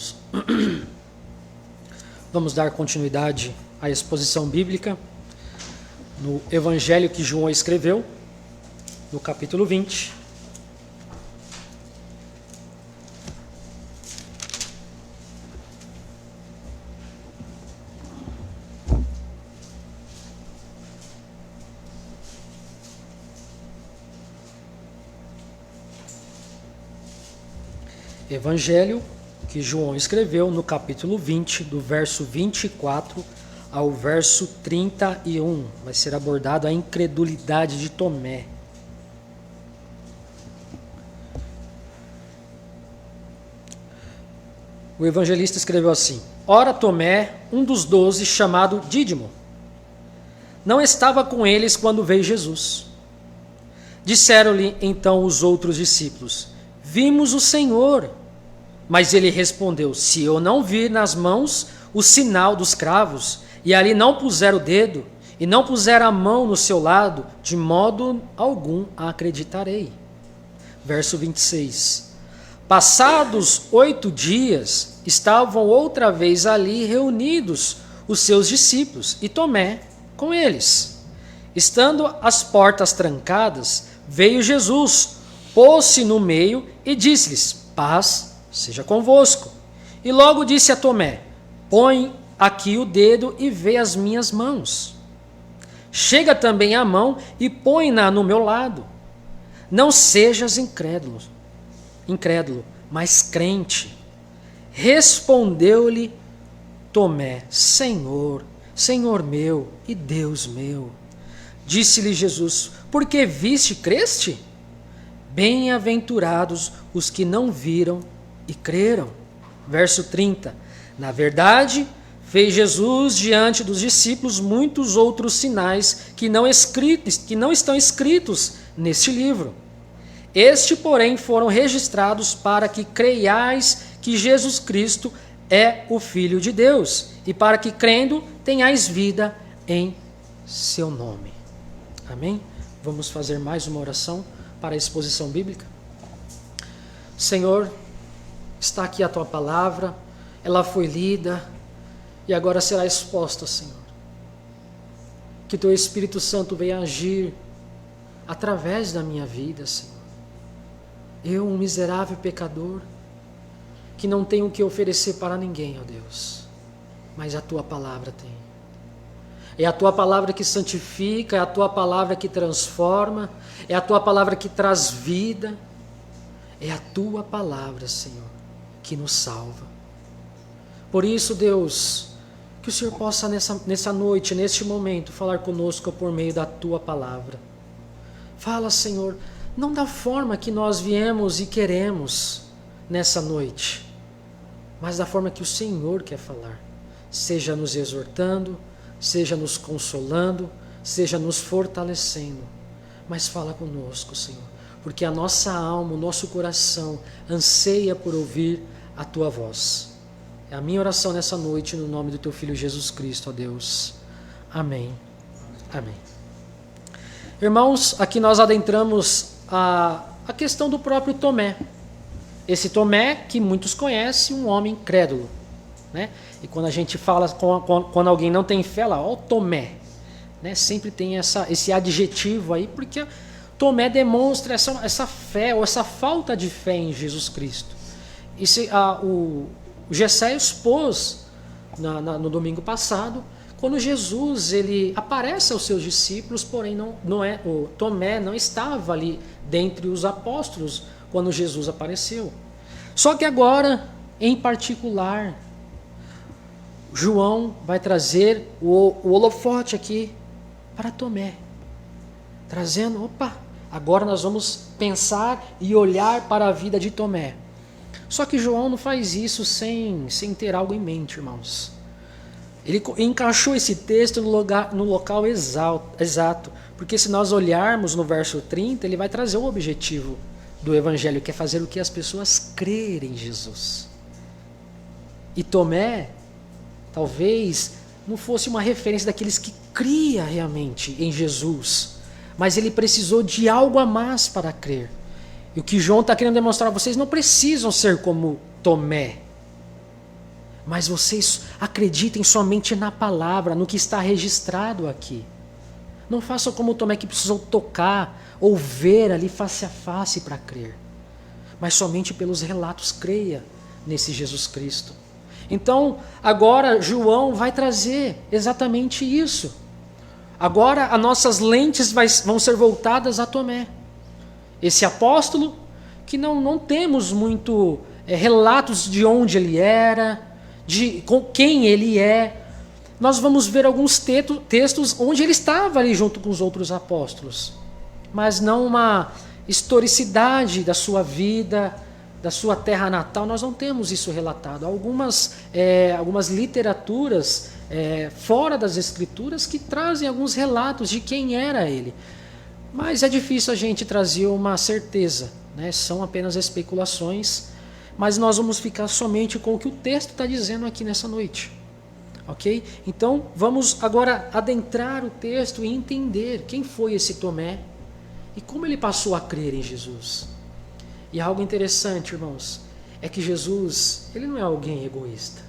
irmãos. Vamos dar continuidade à exposição bíblica no Evangelho que João escreveu, no capítulo 20. Evangelho que João escreveu no capítulo 20, do verso 24 ao verso 31. Vai ser abordado a incredulidade de Tomé. O evangelista escreveu assim: Ora, Tomé, um dos 12, chamado Dídimo, não estava com eles quando veio Jesus. Disseram-lhe então os outros discípulos: Vimos o Senhor. Mas ele respondeu: Se eu não vir nas mãos o sinal dos cravos, e ali não puser o dedo, e não puser a mão no seu lado, de modo algum acreditarei. Verso 26. Passados 8 dias, estavam outra vez ali reunidos os seus discípulos, e Tomé com eles. Estando as portas trancadas, veio Jesus, pôs-se no meio e disse-lhes: Paz seja convosco. E logo disse a Tomé: Põe aqui o dedo e vê as minhas mãos. Chega também a mão e põe-na no meu lado. Não sejas incrédulo, mas crente. Respondeu-lhe Tomé: Senhor, Senhor meu e Deus meu. Disse-lhe Jesus: Por que viste, creste? Bem-aventurados os que não viram e creram. Verso 30. Na verdade, fez Jesus diante dos discípulos muitos outros sinais que não estão escritos neste livro. Este, porém, foram registrados para que creiais que Jesus Cristo é o Filho de Deus, e para que, crendo, tenhais vida em seu nome. Amém? Vamos fazer mais uma oração para a exposição bíblica. Senhor, está aqui a tua palavra, ela foi lida e agora será exposta, Senhor. Que teu Espírito Santo venha agir através da minha vida, Senhor. Eu, um miserável pecador, que não tenho o que oferecer para ninguém, ó Deus, mas a tua palavra tem. É a tua palavra que santifica, é a tua palavra que transforma, é a essa palavra que traz vida, é a tua palavra, Senhor, que nos salva. Por isso, Deus, que o Senhor possa nessa noite, neste momento, falar conosco por meio da tua palavra. Fala, Senhor, não da forma que nós viemos e queremos nessa noite, mas da forma que o Senhor quer falar. Seja nos exortando, seja nos consolando, seja nos fortalecendo. Mas fala conosco, Senhor, porque a nossa alma, o nosso coração anseia por ouvir a tua voz. É a minha oração nessa noite, no nome do teu Filho Jesus Cristo, ó Deus. Amém. Amém. Irmãos, aqui nós adentramos a questão do próprio Tomé. Esse Tomé que muitos conhecem, um homem incrédulo, né? E quando a gente fala, quando alguém não tem fé, lá, ó Tomé, né? Sempre tem esse adjetivo aí, porque Tomé demonstra essa fé, ou essa falta de fé em Jesus Cristo. O Gessé expôs no domingo passado, quando Jesus ele aparece aos seus discípulos, porém o Tomé não estava ali dentre os apóstolos quando Jesus apareceu. Só que agora, em particular, João vai trazer o holofote aqui para Tomé, trazendo, agora nós vamos pensar e olhar para a vida de Tomé. Só que João não faz isso sem ter algo em mente, irmãos. Ele encaixou esse texto no local exato, porque se nós olharmos no verso 30, ele vai trazer o objetivo do Evangelho, que é fazer o que as pessoas crerem em Jesus. E Tomé, talvez, não fosse uma referência daqueles que cria realmente em Jesus, mas ele precisou de algo a mais para crer. E o que João está querendo demonstrar a vocês, não precisam ser como Tomé. mas vocês acreditem somente na palavra, no que está registrado aqui. Não façam como Tomé, que precisou tocar ou ver ali face a face para crer, mas somente pelos relatos creia nesse Jesus Cristo. Então, agora João vai trazer exatamente isso. Agora as nossas lentes vão ser voltadas a Tomé. Esse apóstolo que não temos muito relatos de onde ele era, com quem ele é. Nós vamos ver alguns textos onde ele estava ali junto com os outros apóstolos, mas não uma historicidade da sua vida, da sua terra natal. Nós não temos isso relatado. Algumas literaturas fora das escrituras que trazem alguns relatos de quem era ele, mas é difícil a gente trazer uma certeza, né? São apenas especulações, mas nós vamos ficar somente com o que o texto está dizendo aqui nessa noite. Ok? Então vamos agora adentrar o texto e entender quem foi esse Tomé e como ele passou a crer em Jesus. E algo interessante, irmãos, é que Jesus, ele não é alguém egoísta.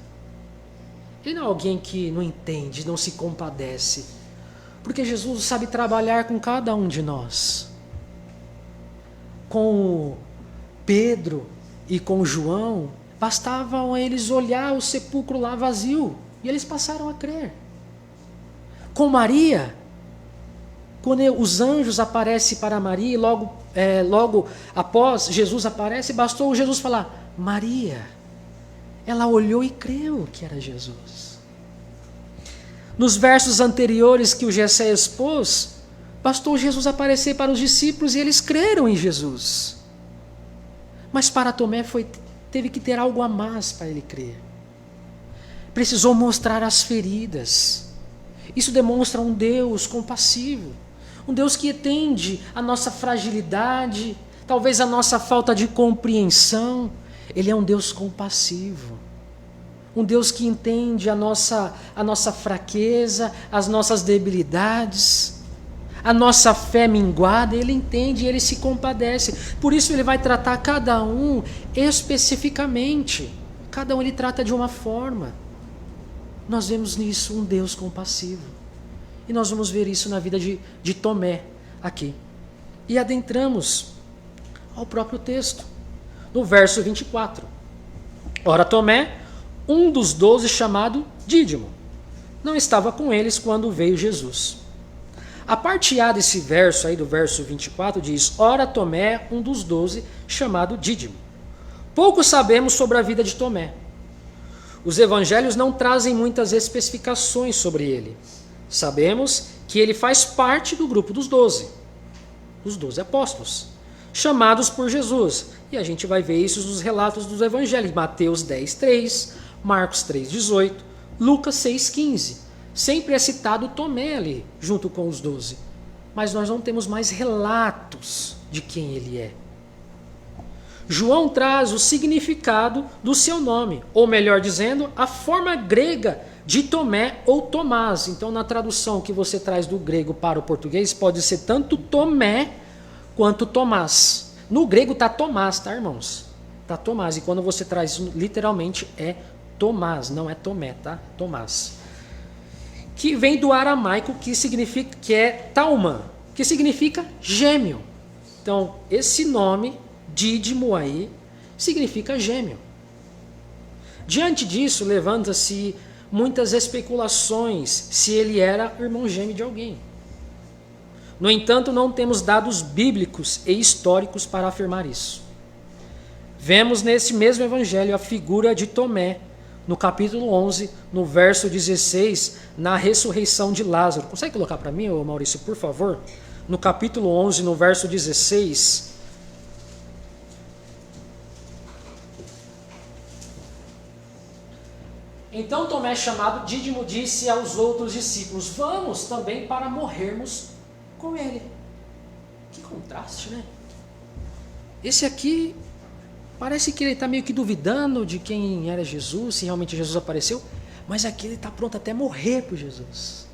Ele não é alguém que não entende, não se compadece. Porque Jesus sabe trabalhar com cada um de nós. Com Pedro e com João, bastavam eles olhar o sepulcro lá vazio e eles passaram a crer. Com Maria, quando os anjos aparecem para Maria, e logo após Jesus aparece, bastou Jesus falar, Maria. Ela olhou e creu que era Jesus. Nos versos anteriores que o Gessé expôs, bastou Jesus aparecer para os discípulos e eles creram em Jesus. Mas para Tomé teve que ter algo a mais para ele crer. Precisou mostrar as feridas. Isso demonstra um Deus compassivo. Um Deus que entende a nossa fragilidade, talvez a nossa falta de compreensão. Ele é um Deus compassivo. Um Deus que entende a nossa fraqueza, as nossas debilidades, a nossa fé minguada. Ele entende e ele se compadece. Por isso ele vai tratar cada um especificamente. Cada um ele trata de uma forma. Nós vemos nisso um Deus compassivo. E nós vamos ver isso na vida de Tomé aqui. E adentramos ao próprio texto. No verso 24. Ora, Tomé, um dos 12, chamado Dídimo, não estava com eles quando veio Jesus. A parte A desse verso aí, do verso 24, diz, ora, Tomé, um dos 12, chamado Dídimo. Pouco sabemos sobre a vida de Tomé. Os evangelhos não trazem muitas especificações sobre ele. Sabemos que ele faz parte do grupo dos 12 apóstolos, chamados por Jesus. E a gente vai ver isso nos relatos dos evangelhos. Mateus 10:3, Marcos 3:18, Lucas 6:15. Sempre é citado Tomé ali, junto com os 12. Mas nós não temos mais relatos de quem ele é. João traz o significado do seu nome, ou melhor dizendo, a forma grega de Tomé ou Tomás. Então, na tradução que você traz do grego para o português, pode ser tanto Tomé quanto Tomás. No grego está Tomás, tá, irmãos? Está Tomás. E quando você traz isso, literalmente é Tomás, não é Tomé, tá? Tomás. Que vem do aramaico, que é Talma, que significa gêmeo. Então, esse nome, Dídimo aí, significa gêmeo. Diante disso, levanta-se muitas especulações se ele era irmão gêmeo de alguém. No entanto, não temos dados bíblicos e históricos para afirmar isso. Vemos nesse mesmo evangelho a figura de Tomé, no capítulo 11, no verso 16, na ressurreição de Lázaro. Consegue colocar para mim, Maurício, por favor? No capítulo 11, no verso 16... Então Tomé, chamado Dídimo, disse aos outros discípulos, vamos também para morrermos com ele. Que contraste, né? Esse aqui, parece que ele está meio que duvidando de quem era Jesus, se realmente Jesus apareceu, mas aqui ele está pronto até morrer por Jesus.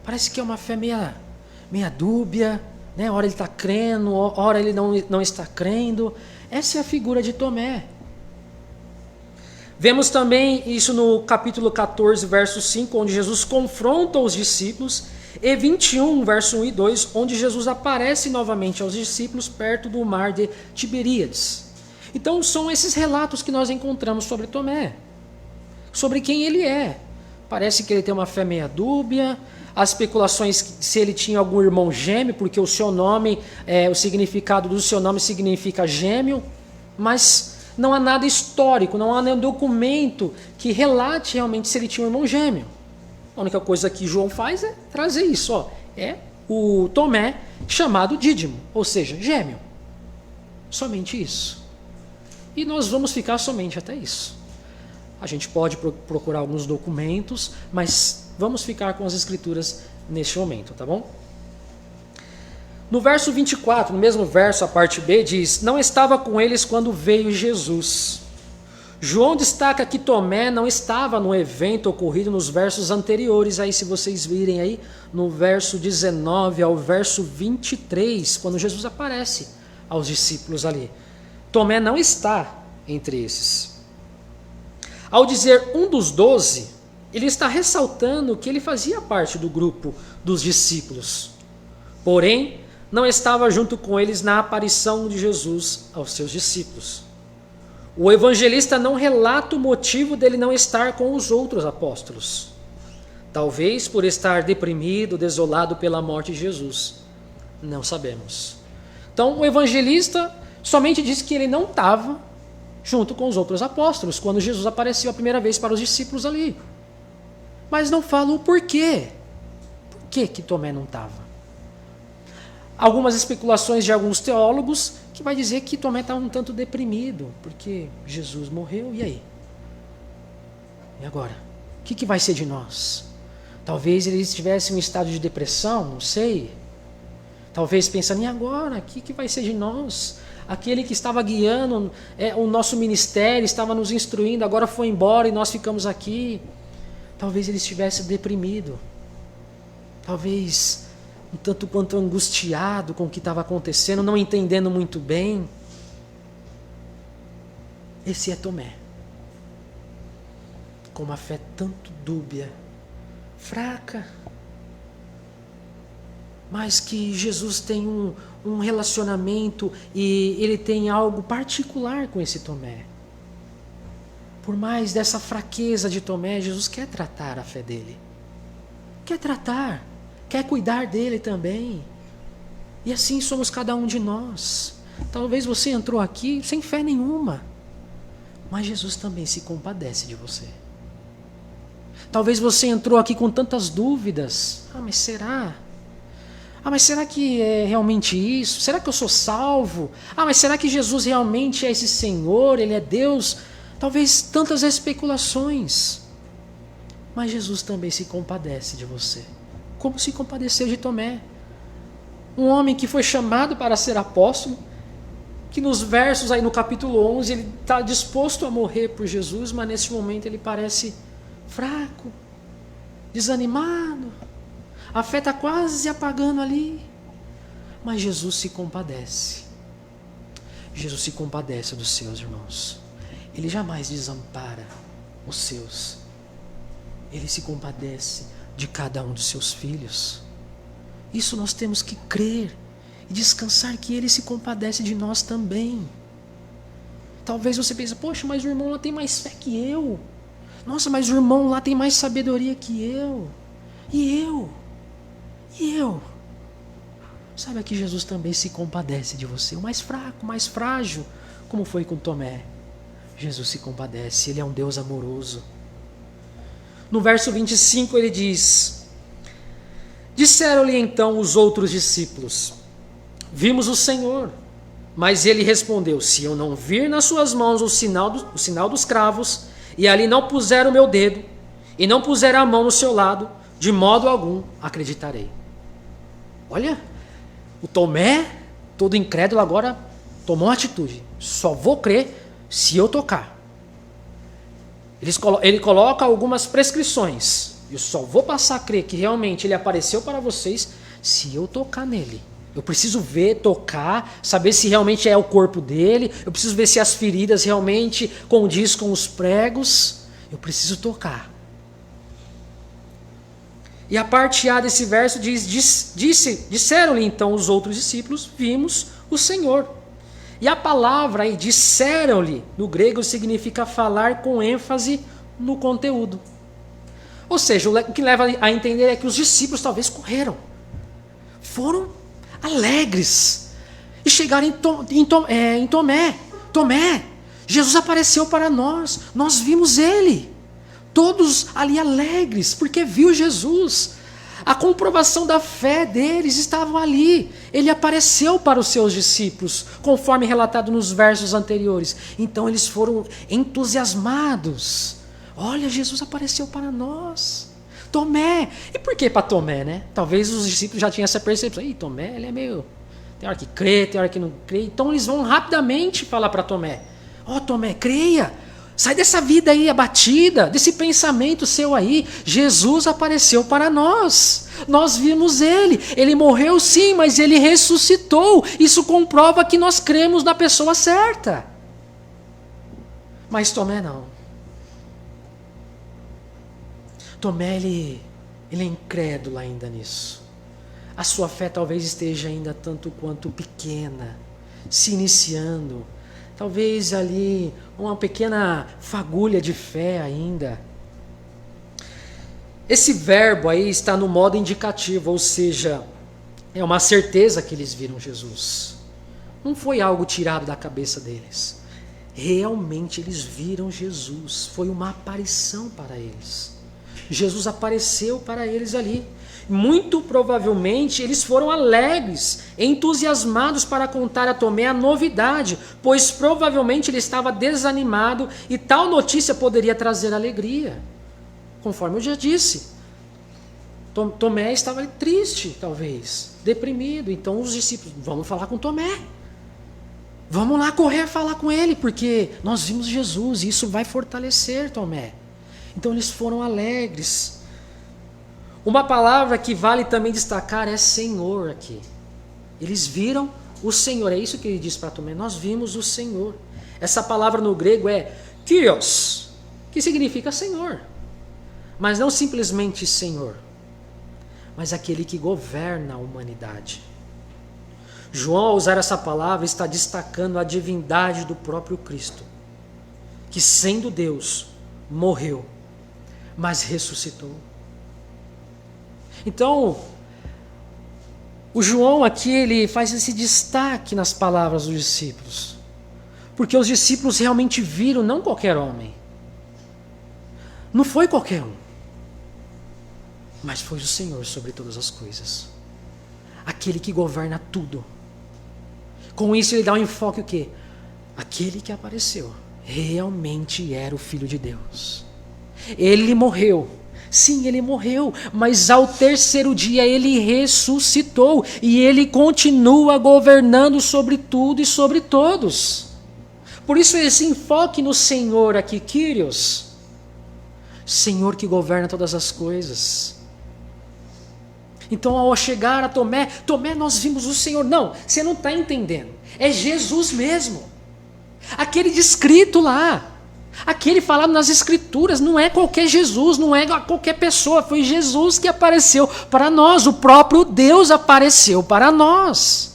Parece que é uma fé meia dúbia, né? Ora ele está crendo, ora ele não está crendo. Essa é a figura de Tomé. Vemos também isso no capítulo 14, verso 5, onde Jesus confronta os discípulos, e 21, verso 1 e 2, onde Jesus aparece novamente aos discípulos perto do mar de Tiberíades. Então são esses relatos que nós encontramos sobre Tomé, sobre quem ele é. Parece que ele tem uma fé meia dúbia, as especulações se ele tinha algum irmão gêmeo, porque o seu nome, o significado do seu nome significa gêmeo, mas não há nada histórico, não há nenhum documento que relate realmente se ele tinha um irmão gêmeo. A única coisa que João faz é trazer isso, ó, é o Tomé chamado Dídimo, ou seja, gêmeo. Somente isso. E nós vamos ficar somente até isso. A gente pode procurar alguns documentos, mas vamos ficar com as escrituras neste momento, tá bom? No verso 24, no mesmo verso, a parte B, diz: não estava com eles quando veio Jesus. João destaca que Tomé não estava no evento ocorrido nos versos anteriores, aí se vocês virem aí, no verso 19 ao verso 23, quando Jesus aparece aos discípulos ali. Tomé não está entre esses. Ao dizer um dos 12, ele está ressaltando que ele fazia parte do grupo dos discípulos. Porém, não estava junto com eles na aparição de Jesus aos seus discípulos. O evangelista não relata o motivo dele não estar com os outros apóstolos. Talvez por estar deprimido, desolado pela morte de Jesus. Não sabemos. Então, o evangelista somente diz que ele não estava junto com os outros apóstolos quando Jesus apareceu a primeira vez para os discípulos ali. Mas não fala o porquê. Por que Tomé não estava? Algumas especulações de alguns teólogos que vai dizer que Tomé estava um tanto deprimido, porque Jesus morreu, e aí? E agora? O que vai ser de nós? Talvez ele estivesse em um estado de depressão, não sei. Talvez pensando, e agora? O que vai ser de nós? Aquele que estava guiando o nosso ministério, estava nos instruindo, agora foi embora e nós ficamos aqui. Talvez ele estivesse deprimido. Talvez um tanto quanto angustiado com o que estava acontecendo, não entendendo muito bem. Esse é Tomé. Com uma fé tanto dúbia, fraca, mas que Jesus tem um relacionamento e ele tem algo particular com esse Tomé. Por mais dessa fraqueza de Tomé, Jesus quer tratar a fé dele. Quer tratar, quer cuidar dele também. E assim somos cada um de nós. Talvez você entrou aqui sem fé nenhuma, mas Jesus também se compadece de você. Talvez você entrou aqui com tantas dúvidas. Mas será? Mas será que é realmente isso? Será que eu sou salvo? Mas será que Jesus realmente é esse Senhor? Ele é Deus? Talvez tantas especulações. Mas Jesus também se compadece de você. Como se compadeceu de Tomé. Um homem que foi chamado para ser apóstolo, que nos versos aí no capítulo 11, ele está disposto a morrer por Jesus, mas nesse momento ele parece fraco, desanimado. A fé está quase se apagando ali. Mas Jesus se compadece. Jesus se compadece dos seus irmãos. Ele jamais desampara os seus. Ele se compadece de cada um dos seus filhos. Isso nós temos que crer e descansar que Ele se compadece de nós também. Talvez você pense, poxa, mas o irmão lá tem mais fé que eu. Nossa, mas o irmão lá tem mais sabedoria que eu. E eu? E eu? Saiba que Jesus também se compadece de você. O mais fraco, o mais frágil, como foi com Tomé. Jesus se compadece, Ele é um Deus amoroso. No verso 25 ele diz: disseram-lhe então os outros discípulos: vimos o Senhor. Mas ele respondeu: se eu não vir nas suas mãos o sinal dos cravos, e ali não puser o meu dedo, e não puser a mão no seu lado, de modo algum acreditarei. Olha, o Tomé, todo incrédulo, agora tomou uma atitude. Só vou crer se eu tocar. Ele coloca algumas prescrições. Eu só vou passar a crer que realmente ele apareceu para vocês se eu tocar nele. Eu preciso ver, tocar, saber se realmente é o corpo dele. Eu preciso ver se as feridas realmente condiz com os pregos. Eu preciso tocar. E a parte A desse verso diz, disseram-lhe então os outros discípulos, vimos o Senhor. E a palavra aí, disseram-lhe, no grego significa falar com ênfase no conteúdo. Ou seja, o que leva a entender é que os discípulos talvez correram. Foram alegres. E chegaram em Tomé. Tomé, Jesus apareceu para nós. Nós vimos ele. Todos ali alegres, porque viu Jesus. A comprovação da fé deles estava ali. Ele apareceu para os seus discípulos, conforme relatado nos versos anteriores. Então eles foram entusiasmados. Olha, Jesus apareceu para nós. Tomé. E por que para Tomé, né? Talvez os discípulos já tinham essa percepção. Ih, Tomé, ele é meio... Tem hora que crê, tem hora que não crê. Então eles vão rapidamente falar para Tomé. Ó, Tomé, creia. Sai dessa vida aí abatida, desse pensamento seu aí. Jesus apareceu para nós. Nós vimos ele. Ele morreu sim, mas ele ressuscitou. Isso comprova que nós cremos na pessoa certa. Mas Tomé não. Tomé, ele é incrédulo ainda nisso. A sua fé talvez esteja ainda tanto quanto pequena, se iniciando. Talvez ali uma pequena fagulha de fé ainda. Esse verbo aí está no modo indicativo, ou seja, é uma certeza que eles viram Jesus. Não foi algo tirado da cabeça deles. Realmente eles viram Jesus. Foi uma aparição para eles. Jesus apareceu para eles ali. Muito provavelmente eles foram alegres, entusiasmados para contar a Tomé a novidade, pois provavelmente ele estava desanimado e tal notícia poderia trazer alegria. Conforme eu já disse, Tomé estava triste, talvez, deprimido. Então os discípulos, vamos falar com Tomé. Vamos lá correr falar com ele, porque nós vimos Jesus e isso vai fortalecer Tomé. Então eles foram alegres. Uma palavra que vale também destacar é Senhor aqui. Eles viram o Senhor. É isso que ele diz para Tomé. Nós vimos o Senhor. Essa palavra no grego é Kyrios, que significa Senhor. Mas não simplesmente Senhor, mas aquele que governa a humanidade. João, ao usar essa palavra, está destacando a divindade do próprio Cristo, que sendo Deus, morreu, mas ressuscitou. Então, o João aqui ele faz esse destaque nas palavras dos discípulos, porque os discípulos realmente viram não qualquer homem, não foi qualquer um, mas foi o Senhor sobre todas as coisas, aquele que governa tudo. Com isso ele dá um enfoque o quê? Aquele que apareceu realmente era o Filho de Deus. Ele morreu. Sim, ele morreu, mas ao terceiro dia ele ressuscitou e ele continua governando sobre tudo e sobre todos. Por isso esse enfoque no Senhor aqui, Kyrios, Senhor que governa todas as coisas. Então ao chegar a Tomé, nós vimos o Senhor. Não, você não está entendendo. É Jesus mesmo. Aquele descrito lá. Aquele falado nas Escrituras, não é qualquer Jesus, não é qualquer pessoa, foi Jesus que apareceu para nós, o próprio Deus apareceu para nós.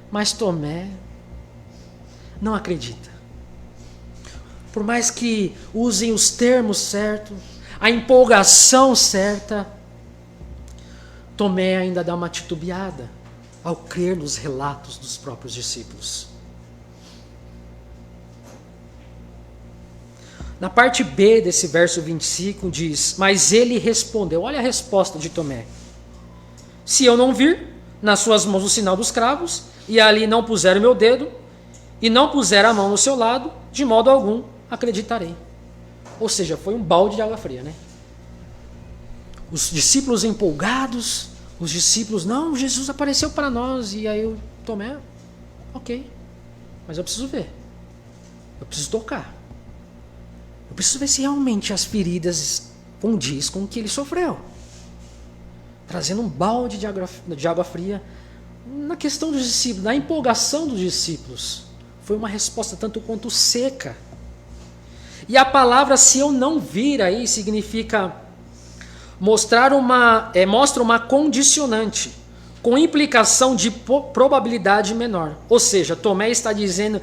Mas Tomé não acredita. Por mais que usem os termos certos, a empolgação certa, Tomé ainda dá uma titubeada ao crer nos relatos dos próprios discípulos. Na parte B desse verso 25 diz, mas ele respondeu, olha a resposta de Tomé. Se eu não vir nas suas mãos o sinal dos cravos, e ali não puser o meu dedo, e não puser a mão no seu lado, de modo algum acreditarei. Ou seja, foi um balde de água fria, né? Os discípulos empolgados, os discípulos, não, Jesus apareceu para nós, e aí eu, Tomé, ok, mas eu preciso ver, eu preciso tocar. Eu preciso ver se realmente as feridas condiz com o que ele sofreu. trazendo um balde de água fria na questão dos discípulos, na empolgação dos discípulos. Foi uma resposta tanto quanto seca. E a palavra "se eu não vir" aí significa mostra uma condicionante, com implicação de probabilidade menor. Ou seja, Tomé está dizendo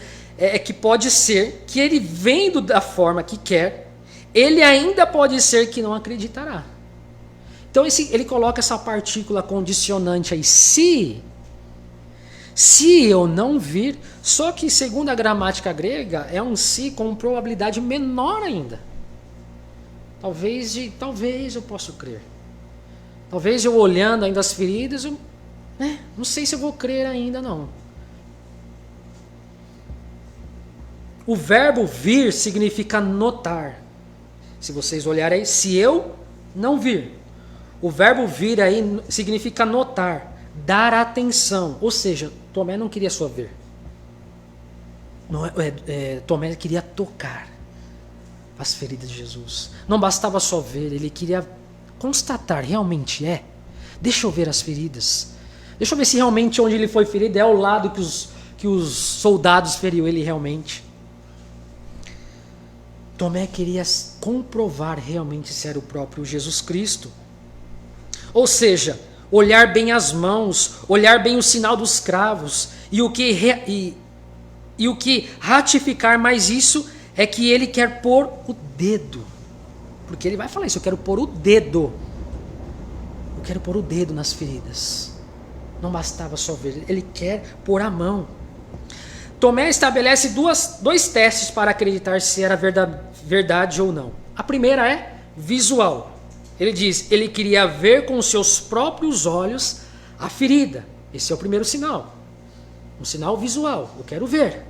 que pode ser que ele, vendo da forma que quer, ele ainda pode ser que não acreditará. Então ele coloca essa partícula condicionante aí, se eu não vir, só que segundo a gramática grega, é um "se" com probabilidade menor ainda. Talvez eu possa crer. Talvez eu olhando ainda as feridas, não sei se eu vou crer ainda não. O verbo "vir" significa notar. Se vocês olharem aí, se eu não vir. O verbo "vir" aí significa notar, dar atenção. Ou seja, Tomé não queria só ver. Tomé queria tocar as feridas de Jesus. Não bastava só ver, ele queria constatar, realmente é. Deixa eu ver as feridas. Deixa eu ver se realmente onde ele foi ferido é o lado que os soldados feriu ele realmente. Tomé queria comprovar realmente se era o próprio Jesus Cristo. Ou seja, olhar bem as mãos, olhar bem o sinal dos cravos, e o que ratificar mais isso é que ele quer pôr o dedo. Porque ele vai falar isso, eu quero pôr o dedo. Eu quero pôr o dedo nas feridas. Não bastava só ver, ele quer pôr a mão. Tomé estabelece dois testes para acreditar se era verdade ou não. A primeira é visual. Ele diz, ele queria ver com seus próprios olhos a ferida. Esse é o primeiro sinal. Um sinal visual, eu quero ver.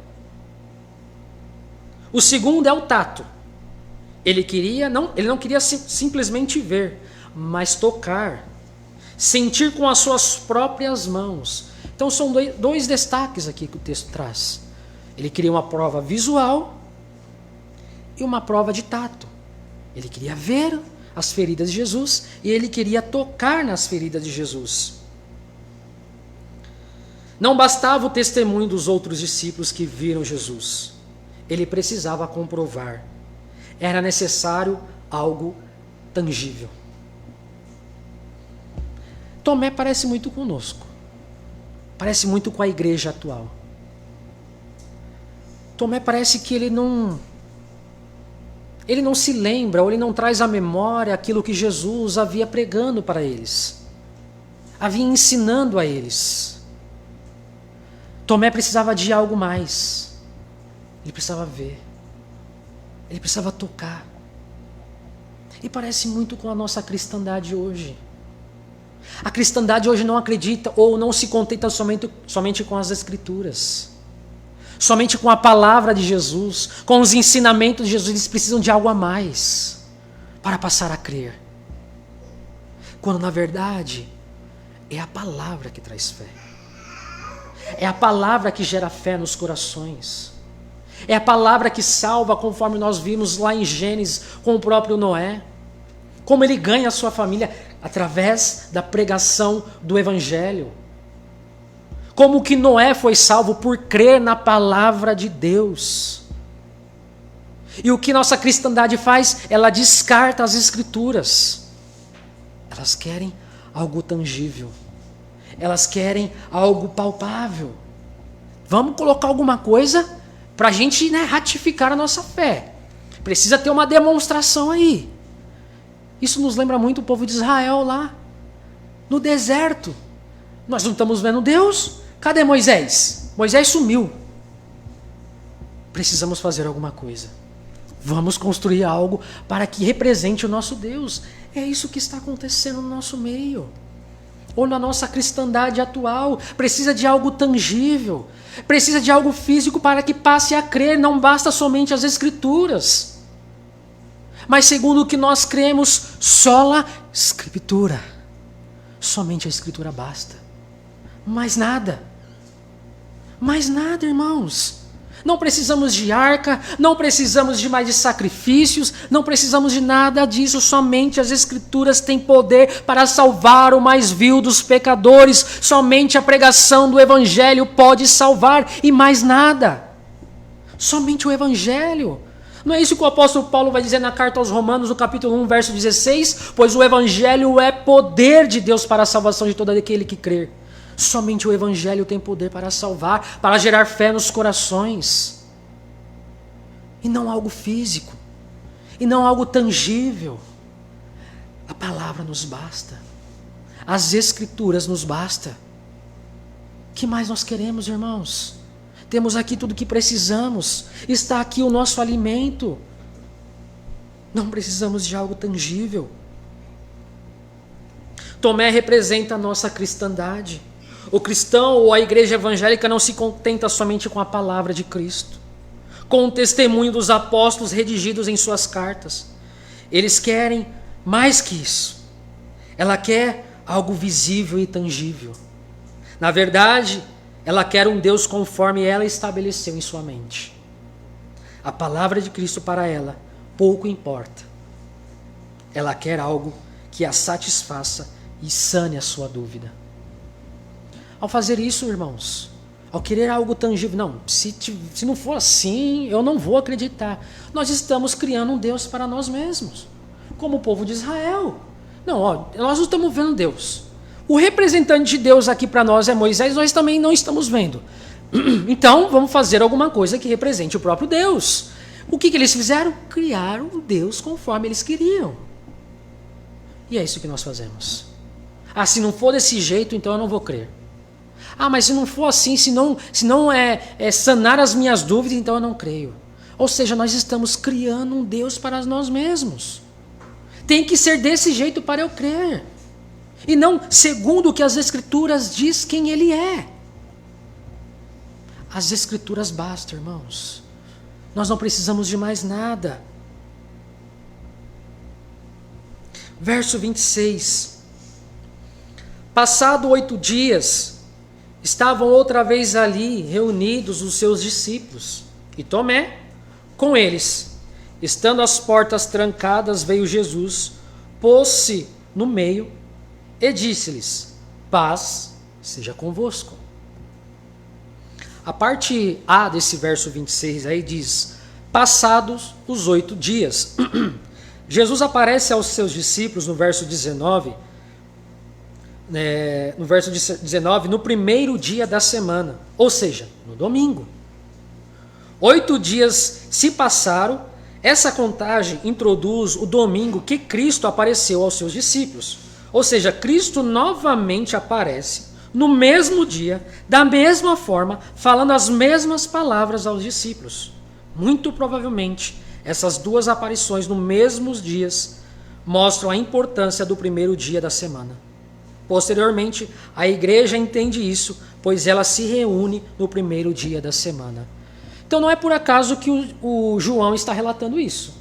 O segundo é o tato. Ele não queria simplesmente ver, mas tocar, sentir com as suas próprias mãos. Então são dois destaques aqui que o texto traz. Ele queria uma prova visual e uma prova de tato. Ele queria ver as feridas de Jesus e ele queria tocar nas feridas de Jesus. Não bastava o testemunho dos outros discípulos que viram Jesus. Ele precisava comprovar. Era necessário algo tangível. Tomé parece muito conosco. Parece muito com a igreja atual. Tomé parece que ele não se lembra, ou ele não traz à memória aquilo que Jesus havia pregando para eles. Havia ensinando a eles. Tomé precisava de algo mais. Ele precisava ver. Ele precisava tocar. E parece muito com a nossa cristandade hoje. A cristandade hoje não acredita ou não se contenta somente com as Escrituras. Somente com a palavra de Jesus, com os ensinamentos de Jesus. Eles precisam de algo a mais para passar a crer. Quando na verdade é a palavra que traz fé. É a palavra que gera fé nos corações. É a palavra que salva, conforme nós vimos lá em Gênesis com o próprio Noé. Como ele ganha a sua família através da pregação do Evangelho. Como que Noé foi salvo por crer na palavra de Deus. E o que nossa cristandade faz? Ela descarta as Escrituras. Elas querem algo tangível. Elas querem algo palpável. Vamos colocar alguma coisa para a gente ratificar a nossa fé. Precisa ter uma demonstração aí. Isso nos lembra muito o povo de Israel lá, no deserto. Nós não estamos vendo Deus. Cadê Moisés? Moisés sumiu. Precisamos fazer alguma coisa. Vamos construir algo para que represente o nosso Deus. É isso que está acontecendo no nosso meio. Ou na nossa cristandade atual. Precisa de algo tangível. Precisa de algo físico para que passe a crer. Não basta somente as Escrituras. Mas segundo o que nós cremos, sola Escritura. Somente a Escritura basta. Mais nada. Mais nada, irmãos. Não precisamos de arca, não precisamos de mais de sacrifícios, não precisamos de nada disso, somente as Escrituras têm poder para salvar o mais vil dos pecadores, somente a pregação do Evangelho pode salvar e mais nada. Somente o Evangelho. Não é isso que o apóstolo Paulo vai dizer na carta aos Romanos, no capítulo 1, verso 16? Pois o Evangelho é poder de Deus para a salvação de todo aquele que crer. Somente o Evangelho tem poder para salvar, para gerar fé nos corações. E não algo físico. E não algo tangível. A palavra nos basta. As Escrituras nos basta. O que mais nós queremos, irmãos? Temos aqui tudo o que precisamos. Está aqui o nosso alimento. Não precisamos de algo tangível. Tomé representa a nossa cristandade. O cristão ou a igreja evangélica não se contenta somente com a palavra de Cristo, com o testemunho dos apóstolos redigidos em suas cartas. Eles querem mais que isso. Ela quer algo visível e tangível. Na verdade, ela quer um Deus conforme ela estabeleceu em sua mente. A palavra de Cristo para ela pouco importa. Ela quer algo que a satisfaça e sane a sua dúvida. Ao fazer isso, irmãos, ao querer algo tangível, não, se não for assim, eu não vou acreditar. Nós estamos criando um Deus para nós mesmos, como o povo de Israel. Não, nós não estamos vendo Deus. O representante de Deus aqui para nós é Moisés, nós também não estamos vendo. Então, vamos fazer alguma coisa que represente o próprio Deus. O que eles fizeram? Criaram um Deus conforme eles queriam. E é isso que nós fazemos. Se não for desse jeito, então eu não vou crer. Mas se não for assim, se não é sanar as minhas dúvidas, então eu não creio. Ou seja, nós estamos criando um Deus para nós mesmos. Tem que ser desse jeito para eu crer. E não segundo o que as Escrituras diz quem Ele é. As Escrituras bastam, irmãos. Nós não precisamos de mais nada. Verso 26. Passado 8 dias, estavam outra vez ali reunidos os seus discípulos, e Tomé com eles. Estando as portas trancadas, veio Jesus, pôs-se no meio e disse-lhes: paz seja convosco. A parte A desse verso 26 aí diz: passados os 8 dias. Jesus aparece aos seus discípulos no verso 19, no primeiro dia da semana, ou seja, no domingo. 8 dias se passaram. Essa contagem introduz o domingo que Cristo apareceu aos seus discípulos. Ou seja, Cristo novamente aparece no mesmo dia, da mesma forma, falando as mesmas palavras aos discípulos. Muito provavelmente, essas duas aparições nos mesmos dias mostram a importância do primeiro dia da semana. Posteriormente, a igreja entende isso, pois ela se reúne no primeiro dia da semana. Então não é por acaso que o João está relatando isso.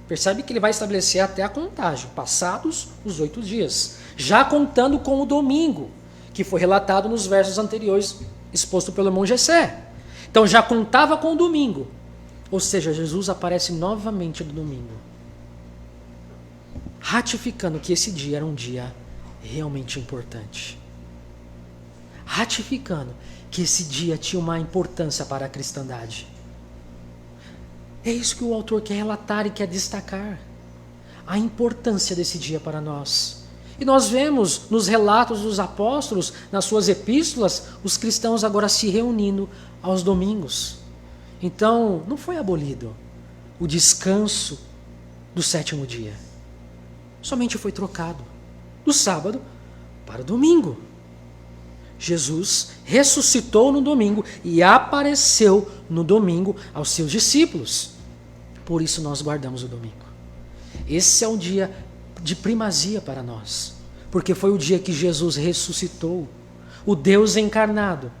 Percebe que ele vai estabelecer até a contagem, passados os 8 dias, já contando com o domingo, que foi relatado nos versos anteriores, exposto pelo irmão Gessé. Então já contava com o domingo, ou seja, Jesus aparece novamente no domingo, ratificando que esse dia era um dia realmente importante. Ratificando que esse dia tinha uma importância para a cristandade. É isso que o autor quer relatar e quer destacar. A importância desse dia para nós. E nós vemos nos relatos dos apóstolos, nas suas epístolas, os cristãos agora se reunindo aos domingos. Então, não foi abolido o descanso do 7º dia. Somente foi trocado do sábado para o domingo. Jesus ressuscitou no domingo e apareceu no domingo aos seus discípulos. Por isso nós guardamos o domingo. Esse é um dia de primazia para nós, porque foi o dia que Jesus ressuscitou, o Deus encarnado,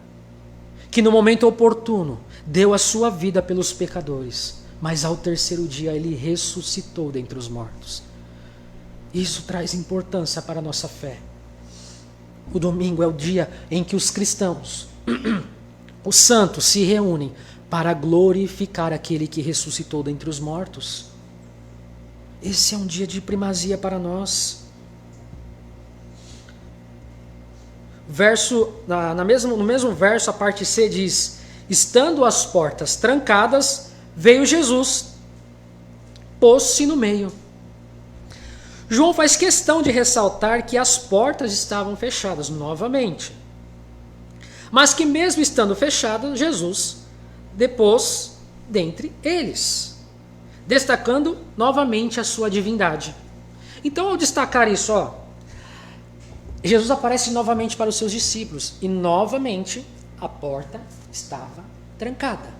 que no momento oportuno deu a sua vida pelos pecadores, mas ao 3º dia ele ressuscitou dentre os mortos. Isso traz importância para a nossa fé. O domingo é o dia em que os cristãos, os santos, se reúnem para glorificar aquele que ressuscitou dentre os mortos. Esse é um dia de primazia para nós. No mesmo verso, a parte C diz: estando as portas trancadas, veio Jesus, pôs-se no meio. João faz questão de ressaltar que as portas estavam fechadas novamente, mas que mesmo estando fechadas, Jesus depôs dentre eles, destacando novamente a sua divindade. Então, ao destacar isso, Jesus aparece novamente para os seus discípulos e novamente a porta estava trancada.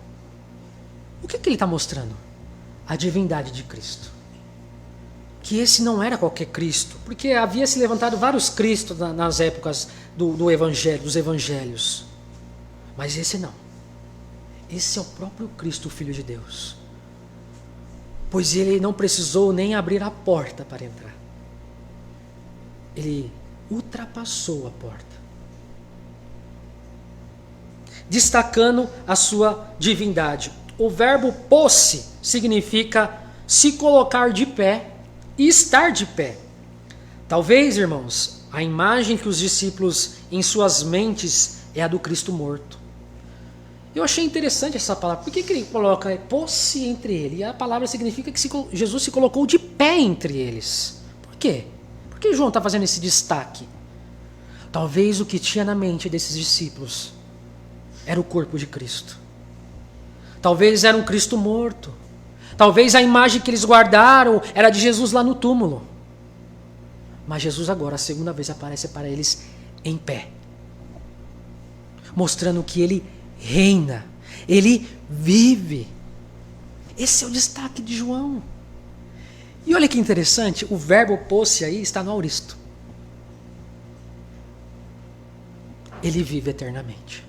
O que ele está mostrando? A divindade de Cristo. Que esse não era qualquer Cristo, porque havia se levantado vários Cristos nas épocas dos evangelhos. Mas esse não. Esse é o próprio Cristo, o Filho de Deus. Pois ele não precisou nem abrir a porta para entrar. Ele ultrapassou a porta, destacando a sua divindade. O verbo pôs-se significa se colocar de pé e estar de pé. Talvez, irmãos, a imagem que os discípulos em suas mentes é a do Cristo morto. Eu achei interessante essa palavra. Por que ele coloca pôs-se entre eles? E a palavra significa que Jesus se colocou de pé entre eles. Por quê? Por que João está fazendo esse destaque? Talvez o que tinha na mente desses discípulos era o corpo de Cristo. Talvez era um Cristo morto. Talvez a imagem que eles guardaram era de Jesus lá no túmulo. Mas Jesus agora, a segunda vez, aparece para eles em pé, mostrando que ele reina, ele vive. Esse é o destaque de João. E olha que interessante, o verbo pôs-se aí está no auristo. Ele vive eternamente.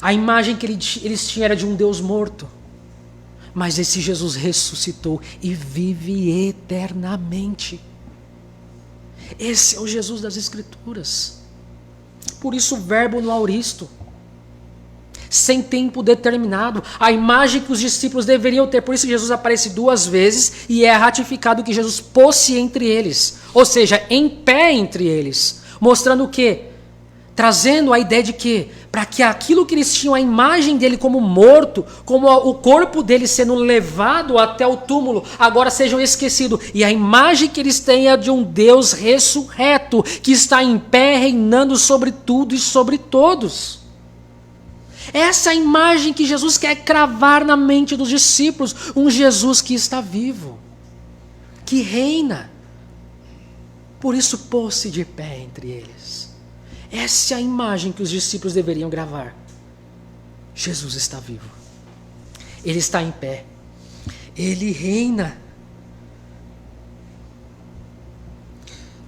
A imagem que eles tinham era de um Deus morto. Mas esse Jesus ressuscitou e vive eternamente. Esse é o Jesus das Escrituras. Por isso o verbo no auristo. Sem tempo determinado. A imagem que os discípulos deveriam ter. Por isso Jesus aparece duas vezes e é ratificado que Jesus pôs-se entre eles. Ou seja, em pé entre eles. Mostrando o quê? Trazendo a ideia de que, para que aquilo que eles tinham, a imagem dele como morto, como o corpo dele sendo levado até o túmulo, agora sejam esquecidos. E a imagem que eles têm é de um Deus ressurreto, que está em pé, reinando sobre tudo e sobre todos. Essa é a imagem que Jesus quer cravar na mente dos discípulos. Um Jesus que está vivo, que reina. Por isso pôs-se de pé entre eles. Essa é a imagem que os discípulos deveriam gravar. Jesus está vivo. Ele está em pé. Ele reina.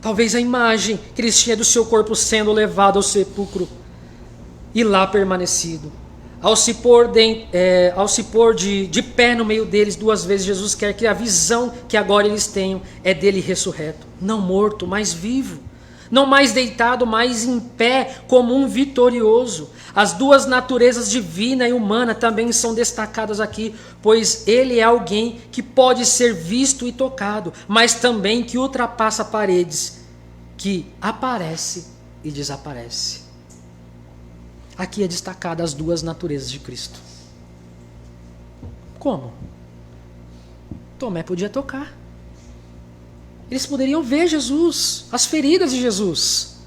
Talvez a imagem que eles tinham do seu corpo sendo levado ao sepulcro e lá permanecido. Ao se pôr de pé no meio deles duas vezes, Jesus quer que a visão que agora eles tenham é dele ressurreto. Não morto, mas vivo. Não mais deitado, mas em pé como um vitorioso. As duas naturezas divina e humana também são destacadas aqui, pois ele é alguém que pode ser visto e tocado, mas também que ultrapassa paredes, que aparece e desaparece. Aqui é destacada as duas naturezas de Cristo. Como? Tomé podia tocar. Eles poderiam ver Jesus, as feridas de Jesus.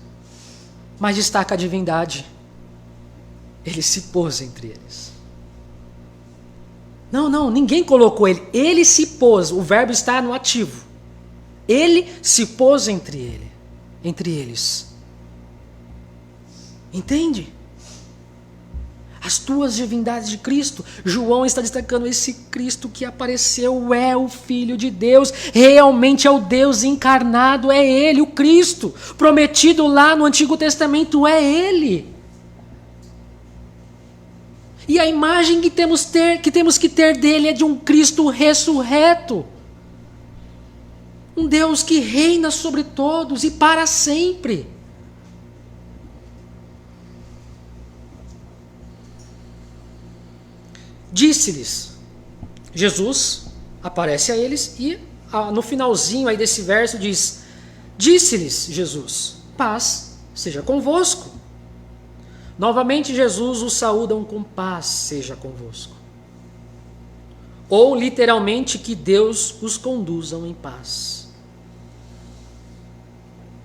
Mas destaca a divindade. Ele se pôs entre eles. Não, ninguém colocou ele. Ele se pôs, o verbo está no ativo. Ele se pôs entre eles. Entende? As duas divindades de Cristo. João está destacando esse Cristo que apareceu é o Filho de Deus. Realmente é o Deus encarnado, é Ele, o Cristo. Prometido lá no Antigo Testamento é Ele. E a imagem que temos que ter dele é de um Cristo ressurreto. Um Deus que reina sobre todos e para sempre. Disse-lhes, Jesus aparece a eles e no finalzinho aí desse verso diz, disse-lhes Jesus, paz seja convosco. Novamente Jesus os saúdam com paz seja convosco. Ou literalmente que Deus os conduzam em paz.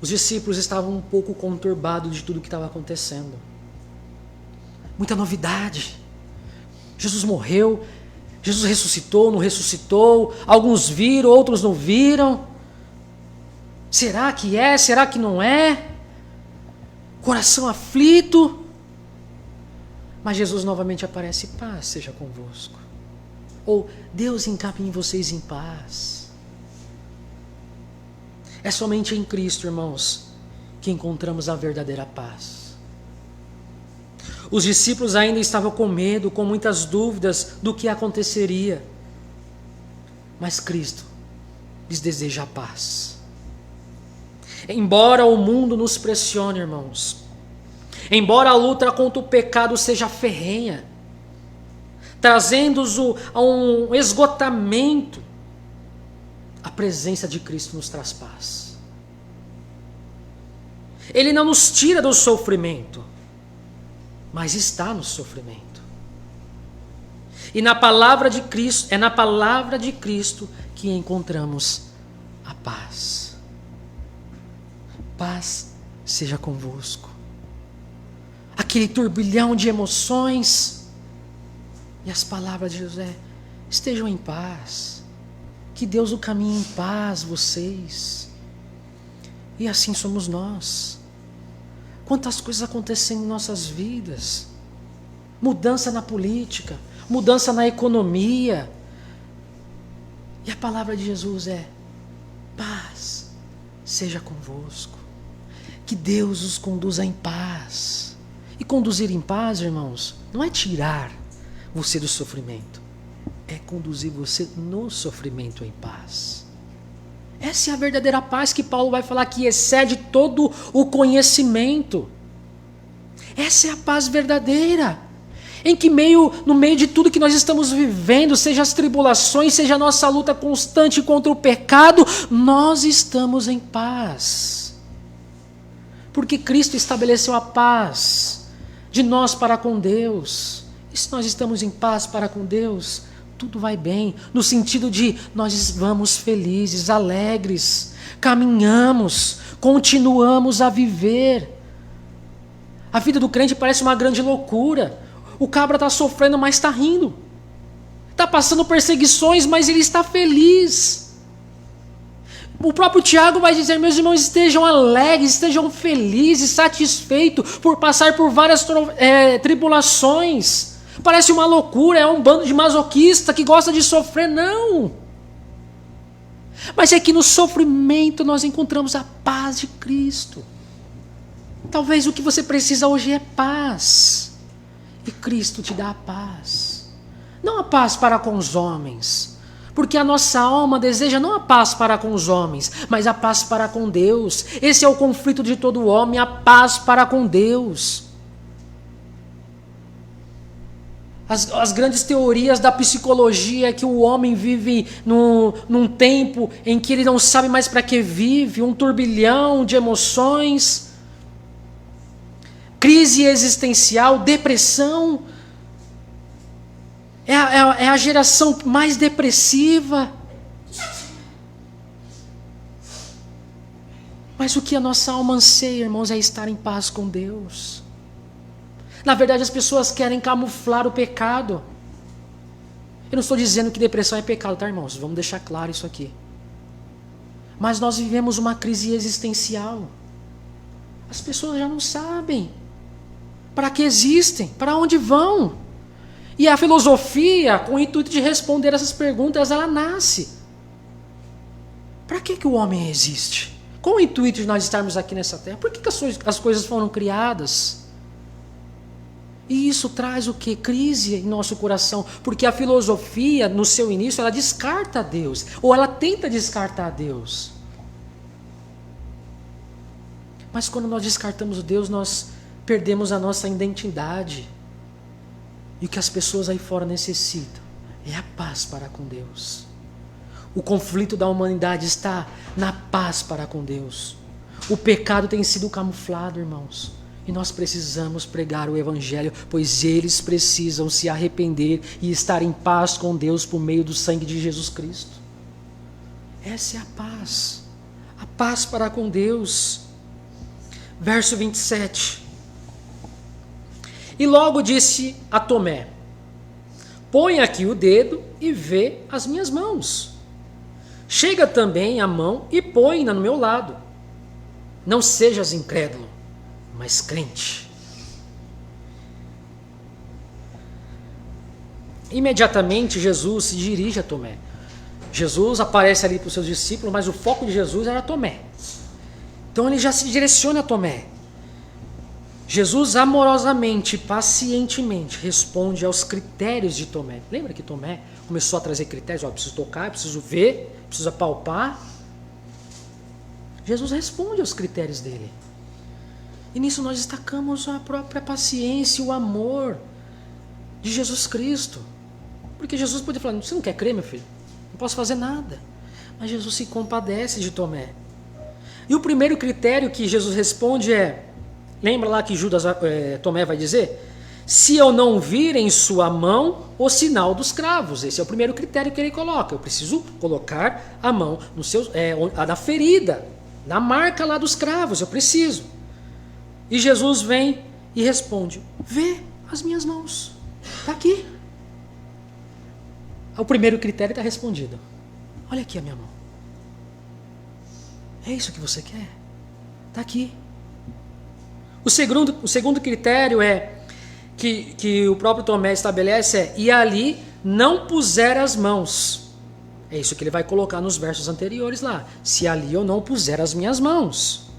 Os discípulos estavam um pouco conturbados de tudo que estava acontecendo. Muita novidade. Jesus morreu, Jesus ressuscitou, não ressuscitou, alguns viram, outros não viram. Será que é? Será que não é? Coração aflito. Mas Jesus novamente aparece, paz seja convosco. Ou Deus encaminhe vocês em paz. É somente em Cristo, irmãos, que encontramos a verdadeira paz. Os discípulos ainda estavam com medo, com muitas dúvidas do que aconteceria. Mas Cristo lhes deseja a paz. Embora o mundo nos pressione, irmãos, embora a luta contra o pecado seja ferrenha, trazendo-os a um esgotamento, a presença de Cristo nos traz paz. Ele não nos tira do sofrimento, mas está no sofrimento. E na palavra de Cristo, é na palavra de Cristo que encontramos a paz. Paz seja convosco. Aquele turbilhão de emoções, e as palavras de José, estejam em paz, que Deus o caminhe em paz vocês. E assim somos nós. Quantas coisas acontecendo em nossas vidas, mudança na política, mudança na economia, e a palavra de Jesus é, paz seja convosco, que Deus os conduza em paz. E conduzir em paz, irmãos, não é tirar você do sofrimento, é conduzir você no sofrimento em paz. Essa é a verdadeira paz que Paulo vai falar, que excede todo o conhecimento. Essa é a paz verdadeira, em que no meio de tudo que nós estamos vivendo, seja as tribulações, seja a nossa luta constante contra o pecado, nós estamos em paz. Porque Cristo estabeleceu a paz de nós para com Deus. E se nós estamos em paz para com Deus, tudo vai bem, no sentido de nós vamos felizes, alegres, caminhamos, continuamos a viver. A vida do crente parece uma grande loucura. O cabra está sofrendo, mas está rindo. Está passando perseguições, mas ele está feliz. O próprio Tiago vai dizer, meus irmãos, estejam alegres, estejam felizes, satisfeitos por passar por várias tribulações. Parece uma loucura, é um bando de masoquista que gosta de sofrer. Não! Mas é que no sofrimento nós encontramos a paz de Cristo. Talvez o que você precisa hoje é paz. E Cristo te dá a paz. Não a paz para com os homens, porque a nossa alma deseja não a paz para com os homens, mas a paz para com Deus. Esse é o conflito de todo homem, a paz para com Deus. As grandes teorias da psicologia é que o homem vive num tempo em que ele não sabe mais para que vive, um turbilhão de emoções, crise existencial, depressão. É a geração mais depressiva. Mas o que a nossa alma anseia, irmãos, é estar em paz com Deus. Na verdade, as pessoas querem camuflar o pecado. Eu não estou dizendo que depressão é pecado, tá, irmãos? Vamos deixar claro isso aqui. Mas nós vivemos uma crise existencial. As pessoas já não sabem para que existem, para onde vão. E a filosofia, com o intuito de responder essas perguntas, ela nasce. Para que o homem existe? Qual o intuito de nós estarmos aqui nessa terra? Por que as coisas foram criadas? E isso traz o quê? Crise em nosso coração. Porque a filosofia, no seu início, ela descarta a Deus. Ou ela tenta descartar a Deus. Mas quando nós descartamos Deus, nós perdemos a nossa identidade. E o que as pessoas aí fora necessitam é a paz para com Deus. O conflito da humanidade está na paz para com Deus. O pecado tem sido camuflado, irmãos. E nós precisamos pregar o Evangelho, pois eles precisam se arrepender e estar em paz com Deus por meio do sangue de Jesus Cristo. Essa é a paz para com Deus. Verso 27. E logo disse a Tomé: põe aqui o dedo e vê as minhas mãos. Chega também a mão e põe-na no meu lado. Não sejas incrédulo, mas crente. Imediatamente Jesus se dirige a Tomé. Jesus aparece ali para os seus discípulos, mas o foco de Jesus era Tomé. Então ele já se direciona a Tomé. Jesus amorosamente, pacientemente responde aos critérios de Tomé. Lembra que Tomé começou a trazer critérios? Eu preciso tocar, eu preciso ver, eu preciso palpar. Jesus responde aos critérios dele. E nisso nós destacamos a própria paciência e o amor de Jesus Cristo. Porque Jesus podia falar: você não quer crer, meu filho? Não posso fazer nada. Mas Jesus se compadece de Tomé. E o primeiro critério que Jesus responde é: lembra lá que Tomé vai dizer? Se eu não vir em sua mão o sinal dos cravos. Esse é o primeiro critério que ele coloca. Eu preciso colocar a mão na ferida, na marca lá dos cravos. Eu preciso. E Jesus vem e responde: vê as minhas mãos. Está aqui. O primeiro critério está respondido. Olha aqui a minha mão. É isso que você quer? Está aqui. O segundo critério que o próprio Tomé estabelece e ali não puser as mãos. É isso que ele vai colocar nos versos anteriores lá. Se ali eu não puser as minhas mãos.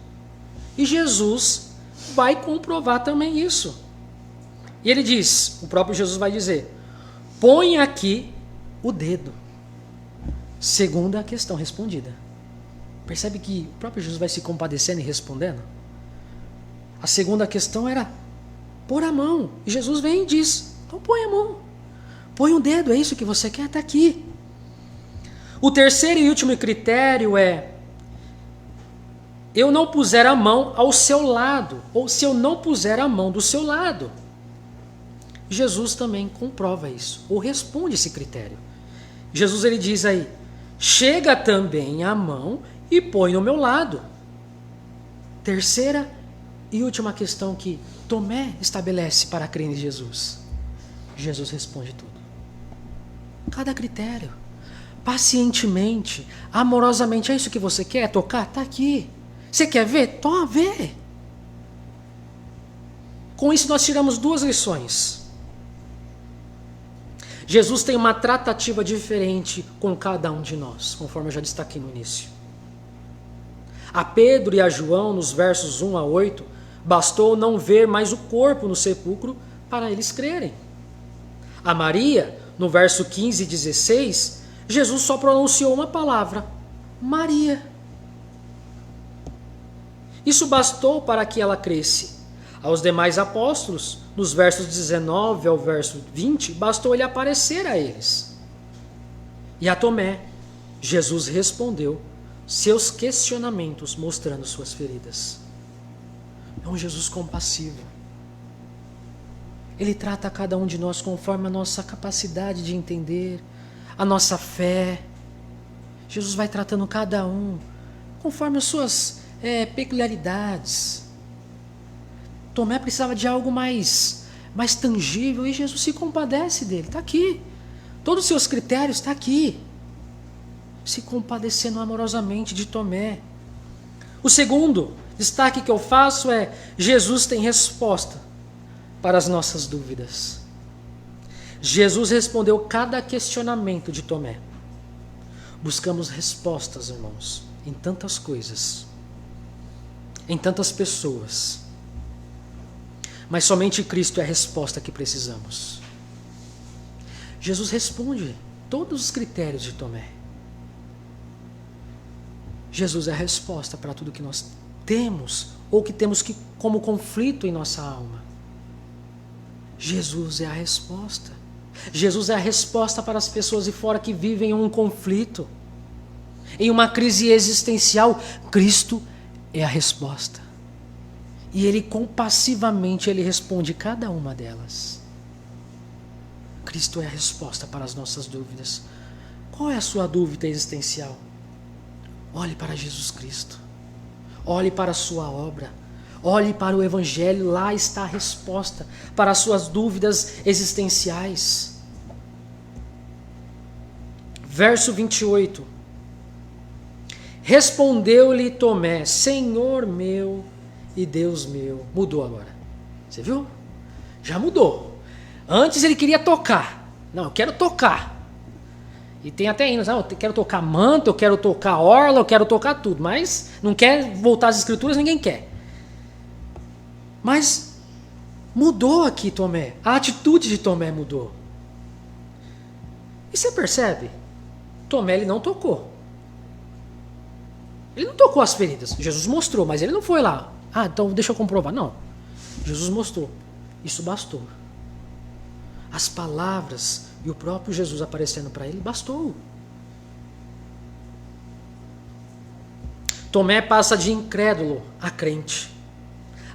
E Jesus vai comprovar também isso. E ele diz, o próprio Jesus vai dizer: põe aqui o dedo. Segunda questão respondida. Percebe que o próprio Jesus vai se compadecendo e respondendo? A segunda questão era pôr a mão. E Jesus vem e diz: então põe a mão. Põe o dedo, é isso que você quer? Está aqui. O terceiro e último critério é: eu não puser a mão ao seu lado, ou se eu não puser a mão do seu lado. Jesus também comprova isso, ou responde esse critério. Jesus ele diz aí: chega também a mão e põe no meu lado. Terceira e última questão que Tomé estabelece para crer em Jesus. Jesus responde tudo. Cada critério. Pacientemente, amorosamente. É isso que você quer? Tocar? Está aqui. Você quer ver? Toma, vê. Com isso nós tiramos duas lições. Jesus tem uma tratativa diferente com cada um de nós, conforme eu já destaquei no início. A Pedro e a João, nos versos 1 a 8, bastou não ver mais o corpo no sepulcro para eles crerem. A Maria, no verso 15 e 16, Jesus só pronunciou uma palavra: Maria. Isso bastou para que ela cresce. Aos demais apóstolos, nos versos 19 ao verso 20, bastou ele aparecer a eles. E a Tomé, Jesus respondeu seus questionamentos mostrando suas feridas. É um Jesus compassivo. Ele trata cada um de nós conforme a nossa capacidade de entender, a nossa fé. Jesus vai tratando cada um conforme as suas peculiaridades. Tomé precisava de algo mais tangível e Jesus se compadece dele. Está aqui. Todos os seus critérios estão aqui. Se compadecendo amorosamente de Tomé. O segundo destaque que eu faço é: Jesus tem resposta para as nossas dúvidas. Jesus respondeu cada questionamento de Tomé. Buscamos respostas, irmãos, em tantas coisas, em tantas pessoas. Mas somente Cristo é a resposta que precisamos. Jesus responde todos os critérios de Tomé. Jesus é a resposta para tudo que nós temos ou que temos como conflito em nossa alma. Jesus é a resposta. Jesus é a resposta para as pessoas de fora que vivem em um conflito, em uma crise existencial. Cristo é a resposta. E Ele compassivamente Ele responde cada uma delas. Cristo é a resposta para as nossas dúvidas. Qual é a sua dúvida existencial? Olhe para Jesus Cristo. Olhe para a sua obra. Olhe para o Evangelho. Lá está a resposta para as suas dúvidas existenciais. Verso 28. Respondeu-lhe Tomé: Senhor meu e Deus meu. Mudou agora. Você viu? Já mudou. Antes ele queria tocar. Não, eu quero tocar. E tem até hinos. Eu quero tocar manto, eu quero tocar orla, eu quero tocar tudo. Mas não quer voltar às escrituras, ninguém quer. Mas mudou aqui Tomé. A atitude de Tomé mudou. E você percebe? Tomé ele não tocou. Ele não tocou as feridas. Jesus mostrou, mas ele não foi lá. Então deixa eu comprovar. Não. Jesus mostrou. Isso bastou. As palavras e o próprio Jesus aparecendo para ele, bastou. Tomé passa de incrédulo a crente.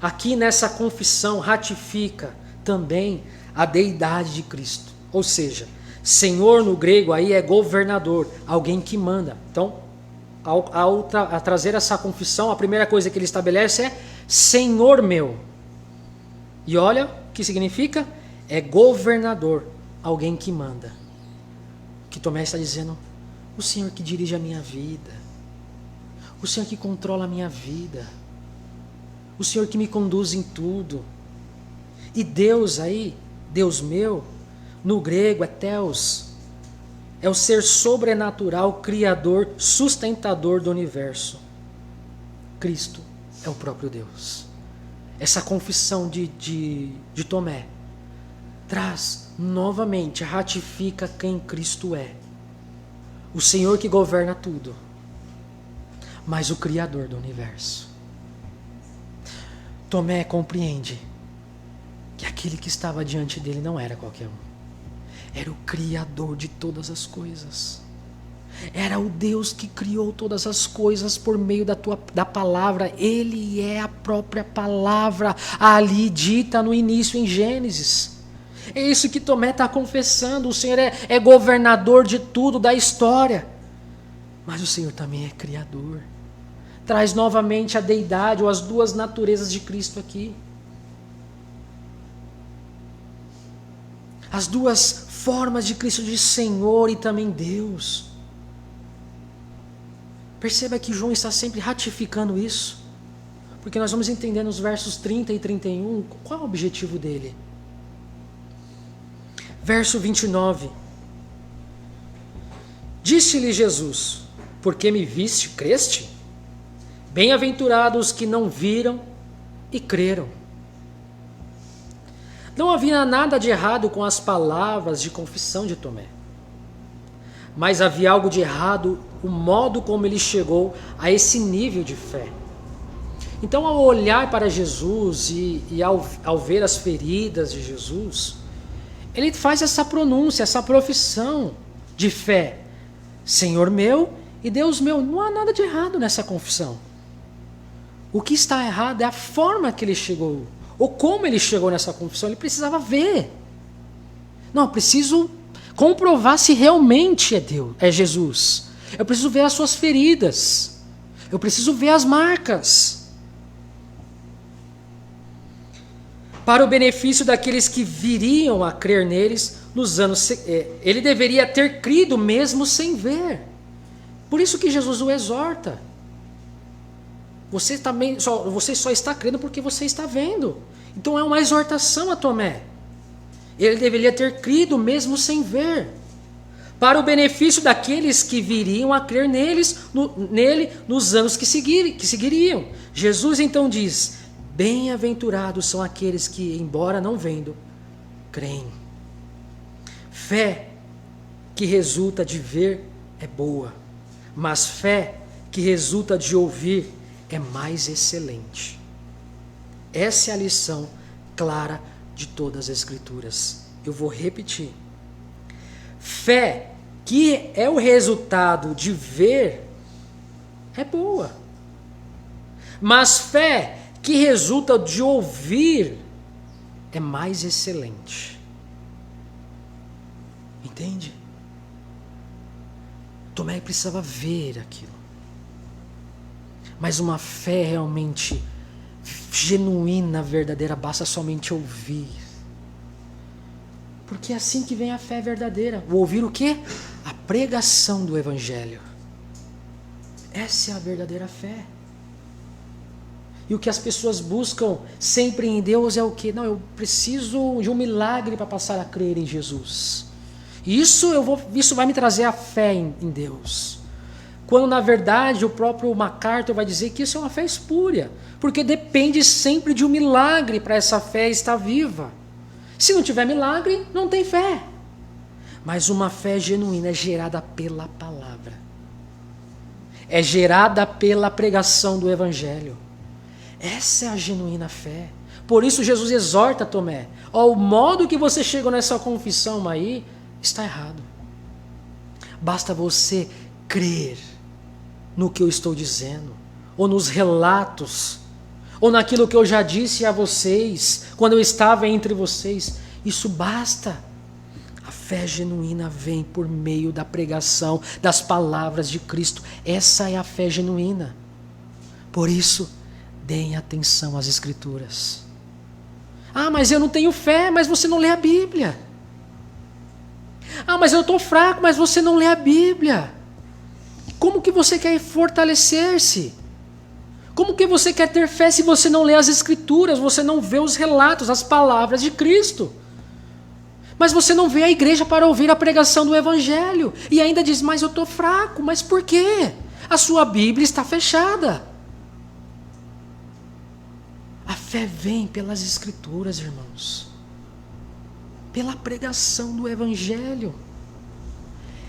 Aqui nessa confissão ratifica também a deidade de Cristo. Ou seja, Senhor no grego aí é governador, alguém que manda. Então, ao trazer essa confissão, a primeira coisa que ele estabelece é Senhor meu. E olha o que significa? É governador, alguém que manda. Que Tomé está dizendo: o Senhor que dirige a minha vida, o Senhor que controla a minha vida, o Senhor que me conduz em tudo. E Deus aí, Deus meu, no grego é Theos, é o ser sobrenatural, criador, sustentador do universo. Cristo é o próprio Deus. Essa confissão de Tomé traz novamente, ratifica quem Cristo é. O Senhor que governa tudo, mas o Criador do universo. Tomé compreende que aquele que estava diante dele não era qualquer um. Era o Criador de todas as coisas. Era o Deus que criou todas as coisas por meio da palavra. Ele é a própria palavra ali dita no início em Gênesis. É isso que Tomé está confessando. O Senhor é governador de tudo, da história. Mas o Senhor também é Criador. Traz novamente a deidade ou as duas naturezas de Cristo aqui. As duas formas de Cristo de Senhor e também Deus. Perceba que João está sempre ratificando isso. Porque nós vamos entender nos versos 30 e 31 qual é o objetivo dele. Verso 29. Disse-lhe Jesus: porque me viste, creste? Bem-aventurados os que não viram e creram. Não havia nada de errado com as palavras de confissão de Tomé. Mas havia algo de errado o modo como ele chegou a esse nível de fé. Então, ao olhar para Jesus e ao ver as feridas de Jesus, ele faz essa pronúncia, essa profissão de fé. Senhor meu e Deus meu. Não há nada de errado nessa confissão. O que está errado é a forma que ele chegou, ou como ele chegou nessa confissão. Ele precisava ver. Não, eu preciso comprovar se realmente é Deus, é Jesus. Eu preciso ver as suas feridas. Eu preciso ver as marcas. Para o benefício daqueles que viriam a crer neles nos anos... Ele deveria ter crido mesmo sem ver. Por isso que Jesus o exorta. Você só está crendo porque você está vendo. Então é uma exortação a Tomé. Ele deveria ter crido mesmo sem ver. Para o benefício daqueles que viriam a crer nele nos anos que seguiriam. Jesus então diz: bem-aventurados são aqueles que, embora não vendo, creem. Fé que resulta de ver é boa, mas fé que resulta de ouvir é mais excelente. Essa é a lição clara de todas as Escrituras. Eu vou repetir. Fé que é o resultado de ver é boa. Mas fé que resulta de ouvir é mais excelente. Entende? Tomé precisava ver aquilo. Mas uma fé realmente genuína, verdadeira, basta somente ouvir. Porque é assim que vem a fé verdadeira. O ouvir o quê? A pregação do Evangelho. Essa é a verdadeira fé. E o que as pessoas buscam sempre em Deus é o quê? Não, eu preciso de um milagre para passar a crer em Jesus. Isso vai me trazer a fé em Deus. Quando na verdade o próprio MacArthur vai dizer que isso é uma fé espúria. Porque depende sempre de um milagre para essa fé estar viva. Se não tiver milagre, não tem fé. Mas uma fé genuína é gerada pela palavra. É gerada pela pregação do Evangelho. Essa é a genuína fé. Por isso Jesus exorta Tomé. O modo que você chegou nessa confissão aí está errado. Basta você crer no que eu estou dizendo, ou nos relatos, ou naquilo que eu já disse a vocês, quando eu estava entre vocês. Isso basta. A fé genuína vem por meio da pregação das palavras de Cristo. Essa é a fé genuína. Por isso, deem atenção às Escrituras. Ah, mas eu não tenho fé, mas você não lê a Bíblia. Ah, mas eu estou fraco, mas você não lê a Bíblia. Como que você quer fortalecer-se? Como que você quer ter fé se você não lê as Escrituras, você não vê os relatos, as palavras de Cristo? Mas você não vê a igreja para ouvir a pregação do Evangelho. E ainda diz, mas eu estou fraco. Mas por quê? A sua Bíblia está fechada. A fé vem pelas Escrituras, irmãos. Pela pregação do Evangelho.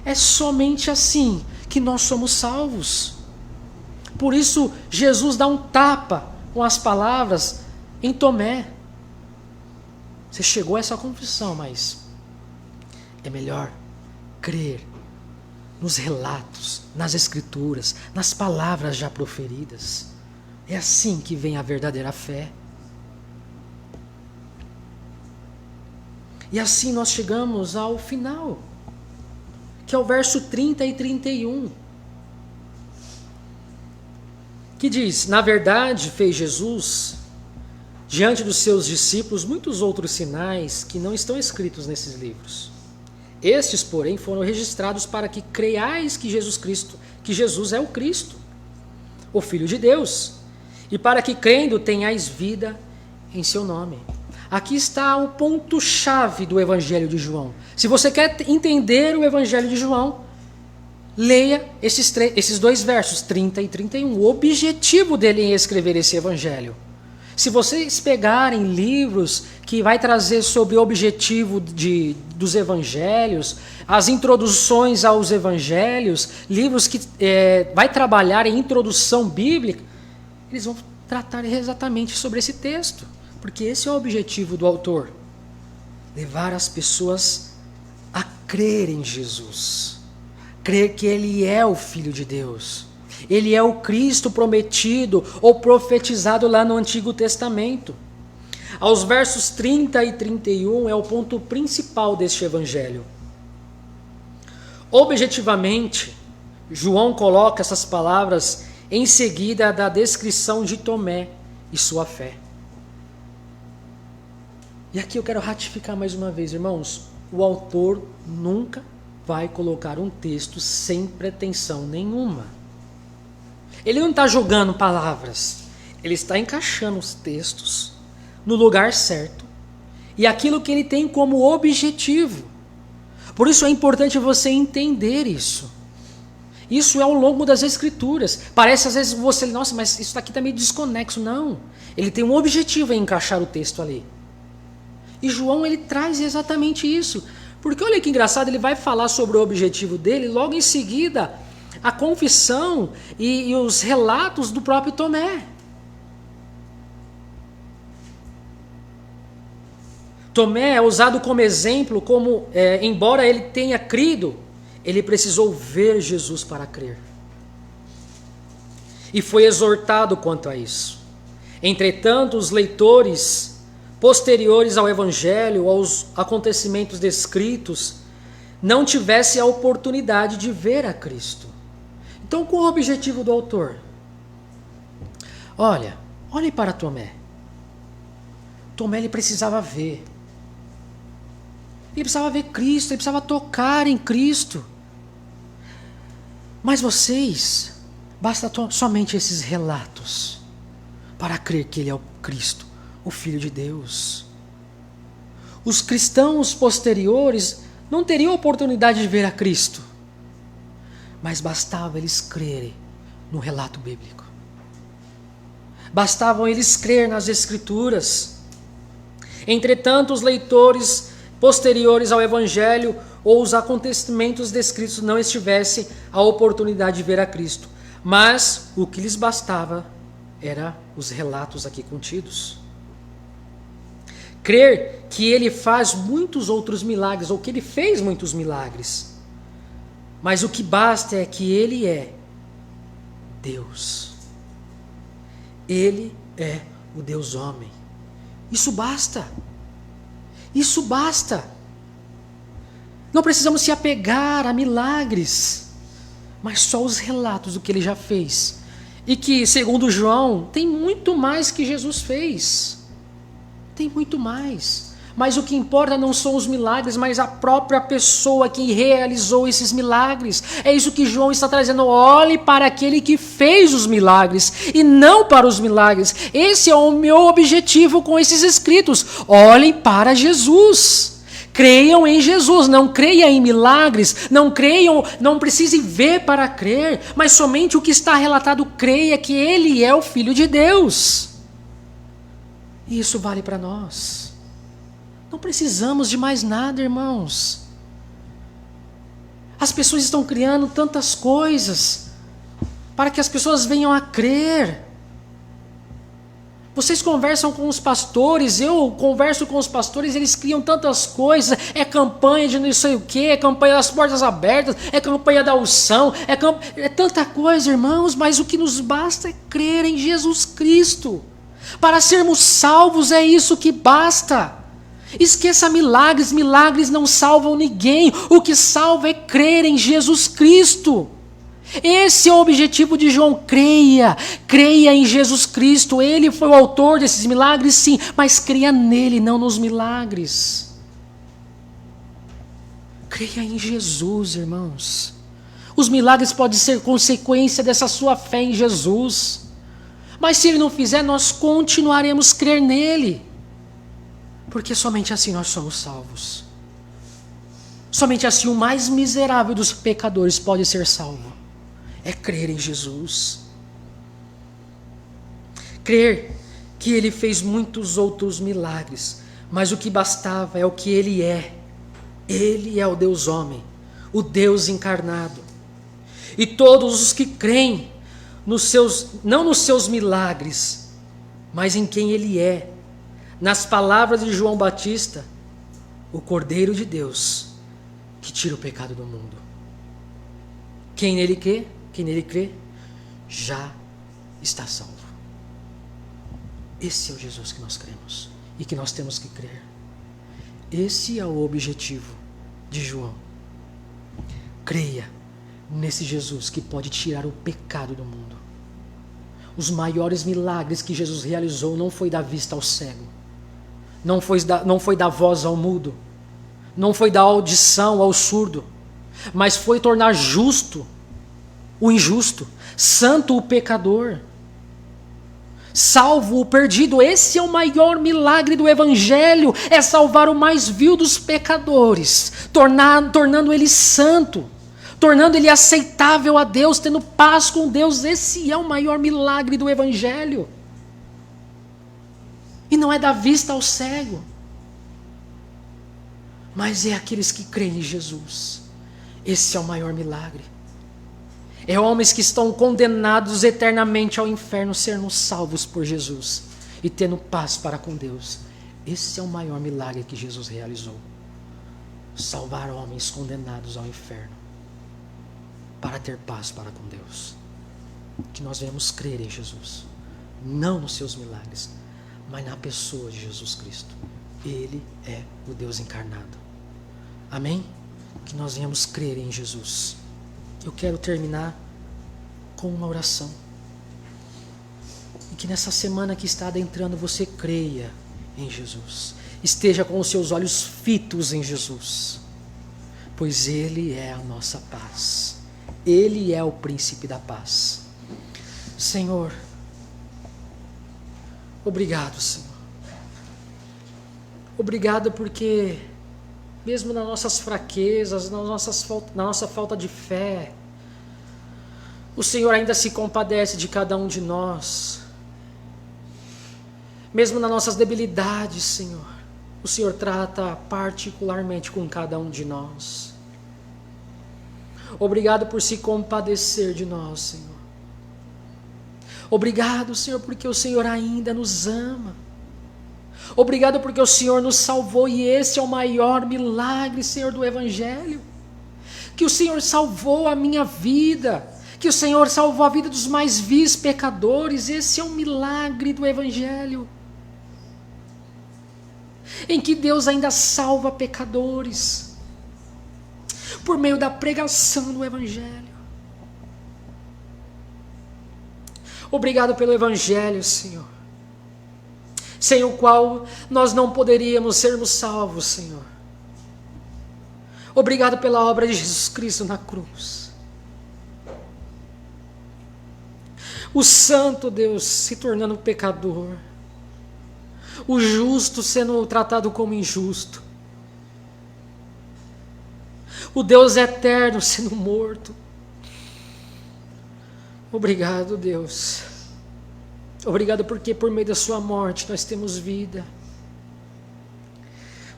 É somente assim que nós somos salvos. Por isso, Jesus dá um tapa com as palavras em Tomé. Você chegou a essa confissão, mas é melhor crer nos relatos, nas Escrituras, nas palavras já proferidas. É assim que vem a verdadeira fé. E assim nós chegamos ao final, que é o verso 30 e 31. Que diz, na verdade fez Jesus, diante dos seus discípulos, muitos outros sinais que não estão escritos nesses livros. Estes, porém, foram registrados para que creiais que Jesus é o Cristo, o Filho de Deus, e para que crendo tenhais vida em seu nome. Aqui está o ponto-chave do Evangelho de João. Se você quer entender o Evangelho de João, leia esses dois versos, 30 e 31. O objetivo dele em escrever esse Evangelho. Se vocês pegarem livros que vai trazer sobre o objetivo dos evangelhos, as introduções aos evangelhos, livros que vai trabalhar em introdução bíblica, eles vão tratar exatamente sobre esse texto, porque esse é o objetivo do autor, levar as pessoas a crer em Jesus, crer que Ele é o Filho de Deus. Ele é o Cristo prometido ou profetizado lá no Antigo Testamento. Aos versos 30 e 31 é o ponto principal deste evangelho. Objetivamente, João coloca essas palavras em seguida da descrição de Tomé e sua fé. E aqui eu quero ratificar mais uma vez, irmãos, o autor nunca vai colocar um texto sem pretensão nenhuma. Ele não está jogando palavras, ele está encaixando os textos no lugar certo e aquilo que ele tem como objetivo. Por isso é importante você entender isso. Isso é ao longo das Escrituras. Parece às vezes você, nossa, mas isso aqui está meio desconexo. Não, ele tem um objetivo em encaixar o texto ali. E João ele traz exatamente isso. Porque olha que engraçado, ele vai falar sobre o objetivo dele, logo em seguida a confissão e os relatos do próprio Tomé. Tomé é usado como exemplo, embora ele tenha crido, ele precisou ver Jesus para crer. E foi exortado quanto a isso. Entretanto, os leitores posteriores ao Evangelho, aos acontecimentos descritos, não tivessem a oportunidade de ver a Cristo. Então, qual o objetivo do autor? Olhe para Tomé. Tomé ele precisava ver. Ele precisava ver Cristo, ele precisava tocar em Cristo. Mas vocês, basta somente esses relatos para crer que ele é o Cristo, o Filho de Deus. Os cristãos posteriores não teriam oportunidade de ver a Cristo, mas bastava eles crerem no relato bíblico. Bastavam eles crer nas Escrituras. Entretanto, os leitores posteriores ao Evangelho ou os acontecimentos descritos não tivessem a oportunidade de ver a Cristo, mas o que lhes bastava era os relatos aqui contidos. Crer que ele faz muitos outros milagres, ou que ele fez muitos milagres, mas o que basta é que ele é Deus. Ele é o Deus homem. Isso basta. Isso basta. Não precisamos se apegar a milagres, mas só os relatos do que ele já fez. E que, segundo João, tem muito mais que Jesus fez. Tem muito mais. Mas o que importa não são os milagres, mas a própria pessoa que realizou esses milagres. É isso que João está trazendo. Olhe para aquele que fez os milagres e não para os milagres. Esse é o meu objetivo com esses escritos. Olhem para Jesus. Creiam em Jesus, não creiam em milagres, não precisem ver para crer, mas somente o que está relatado creia que Ele é o Filho de Deus. E isso vale para nós. Não precisamos de mais nada, irmãos. As pessoas estão criando tantas coisas para que as pessoas venham a crer. Vocês conversam com os pastores, eu converso com os pastores, eles criam tantas coisas, é campanha de não sei o que, é campanha das portas abertas, é campanha da unção, é tanta coisa, irmãos, mas o que nos basta é crer em Jesus Cristo. Para sermos salvos é isso que basta. Esqueça milagres, milagres não salvam ninguém, o que salva é crer em Jesus Cristo. Esse é o objetivo de João. Creia em Jesus Cristo. Ele foi o autor desses milagres, sim, mas creia nele, não nos milagres. Creia em Jesus, irmãos. Os milagres podem ser consequência dessa sua fé em Jesus, mas se ele não fizer, nós continuaremos a crer nele, porque somente assim nós somos salvos. Somente assim o mais miserável dos pecadores pode ser salvo. É crer em Jesus. Crer que ele fez muitos outros milagres, mas o que bastava é o que ele é. Ele é o Deus homem, o Deus encarnado. E todos os que creem não nos seus milagres, mas em quem ele é, nas palavras de João Batista, o Cordeiro de Deus que tira o pecado do mundo. Quem nele crê, já está salvo. Esse é o Jesus que nós cremos e que nós temos que crer. Esse é o objetivo de João. Creia nesse Jesus que pode tirar o pecado do mundo. Os maiores milagres que Jesus realizou não foi dar vista ao cego, não foi dar voz ao mudo, não foi dar audição ao surdo, mas foi tornar justo o injusto, santo o pecador, salvo o perdido. Esse é o maior milagre do Evangelho, é salvar o mais vil dos pecadores, tornando ele santo, tornando ele aceitável a Deus, tendo paz com Deus. Esse é o maior milagre do Evangelho. E não é dar vista ao cego, mas é aqueles que creem em Jesus. Esse é o maior milagre. É homens que estão condenados eternamente ao inferno serem salvos por Jesus e tendo paz para com Deus. Esse é o maior milagre que Jesus realizou. Salvar homens condenados ao inferno para ter paz para com Deus. Que nós venhamos crer em Jesus, não nos seus milagres, mas na pessoa de Jesus Cristo. Ele é o Deus encarnado. Amém? Que nós venhamos crer em Jesus. Eu quero terminar com uma oração. E que nessa semana que está adentrando você creia em Jesus. Esteja com os seus olhos fitos em Jesus. Pois Ele é a nossa paz. Ele é o príncipe da paz. Senhor, obrigado, Senhor. Obrigado porque, mesmo nas nossas fraquezas, na nossa falta de fé, o Senhor ainda se compadece de cada um de nós. Mesmo nas nossas debilidades, Senhor, o Senhor trata particularmente com cada um de nós. Obrigado por se compadecer de nós, Senhor. Obrigado, Senhor, porque o Senhor ainda nos ama. Obrigado porque o Senhor nos salvou e esse é o maior milagre, Senhor, do Evangelho. Que o Senhor salvou a minha vida, que o Senhor salvou a vida dos mais vis pecadores. Esse é um milagre do Evangelho, em que Deus ainda salva pecadores por meio da pregação do Evangelho. Obrigado pelo Evangelho, Senhor, sem o qual nós não poderíamos sermos salvos, Senhor. Obrigado pela obra de Jesus Cristo na cruz. O santo Deus se tornando pecador, o justo sendo tratado como injusto, o Deus eterno sendo morto. Obrigado, Deus. Obrigado porque por meio da sua morte nós temos vida.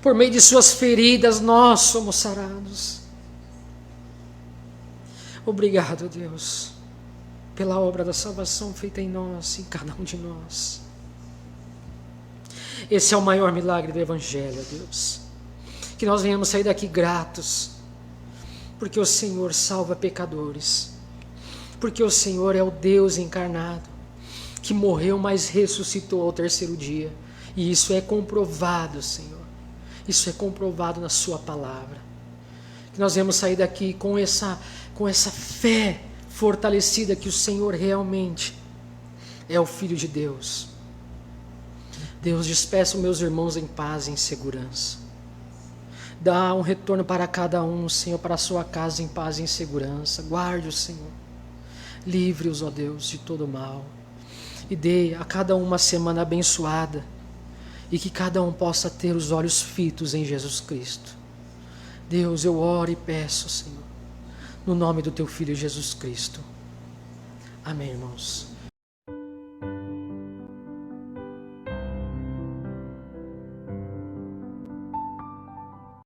Por meio de suas feridas nós somos sarados. Obrigado, Deus, pela obra da salvação feita em nós, em cada um de nós. Esse é o maior milagre do Evangelho, Deus. Que nós venhamos sair daqui gratos, porque o Senhor salva pecadores, porque o Senhor é o Deus encarnado, que morreu, mas ressuscitou ao terceiro dia. E isso é comprovado, Senhor. Isso é comprovado na sua palavra. Que nós venhamos sair daqui com essa fé fortalecida que o Senhor realmente é o Filho de Deus. Deus, despeça os meus irmãos em paz e em segurança. Dá um retorno para cada um, Senhor, para a sua casa em paz e em segurança. Guarde-os, Senhor. Livre-os, ó Deus, de todo mal. E dê a cada um uma semana abençoada. E que cada um possa ter os olhos fitos em Jesus Cristo. Deus, eu oro e peço, Senhor, no nome do Teu Filho Jesus Cristo. Amém, irmãos.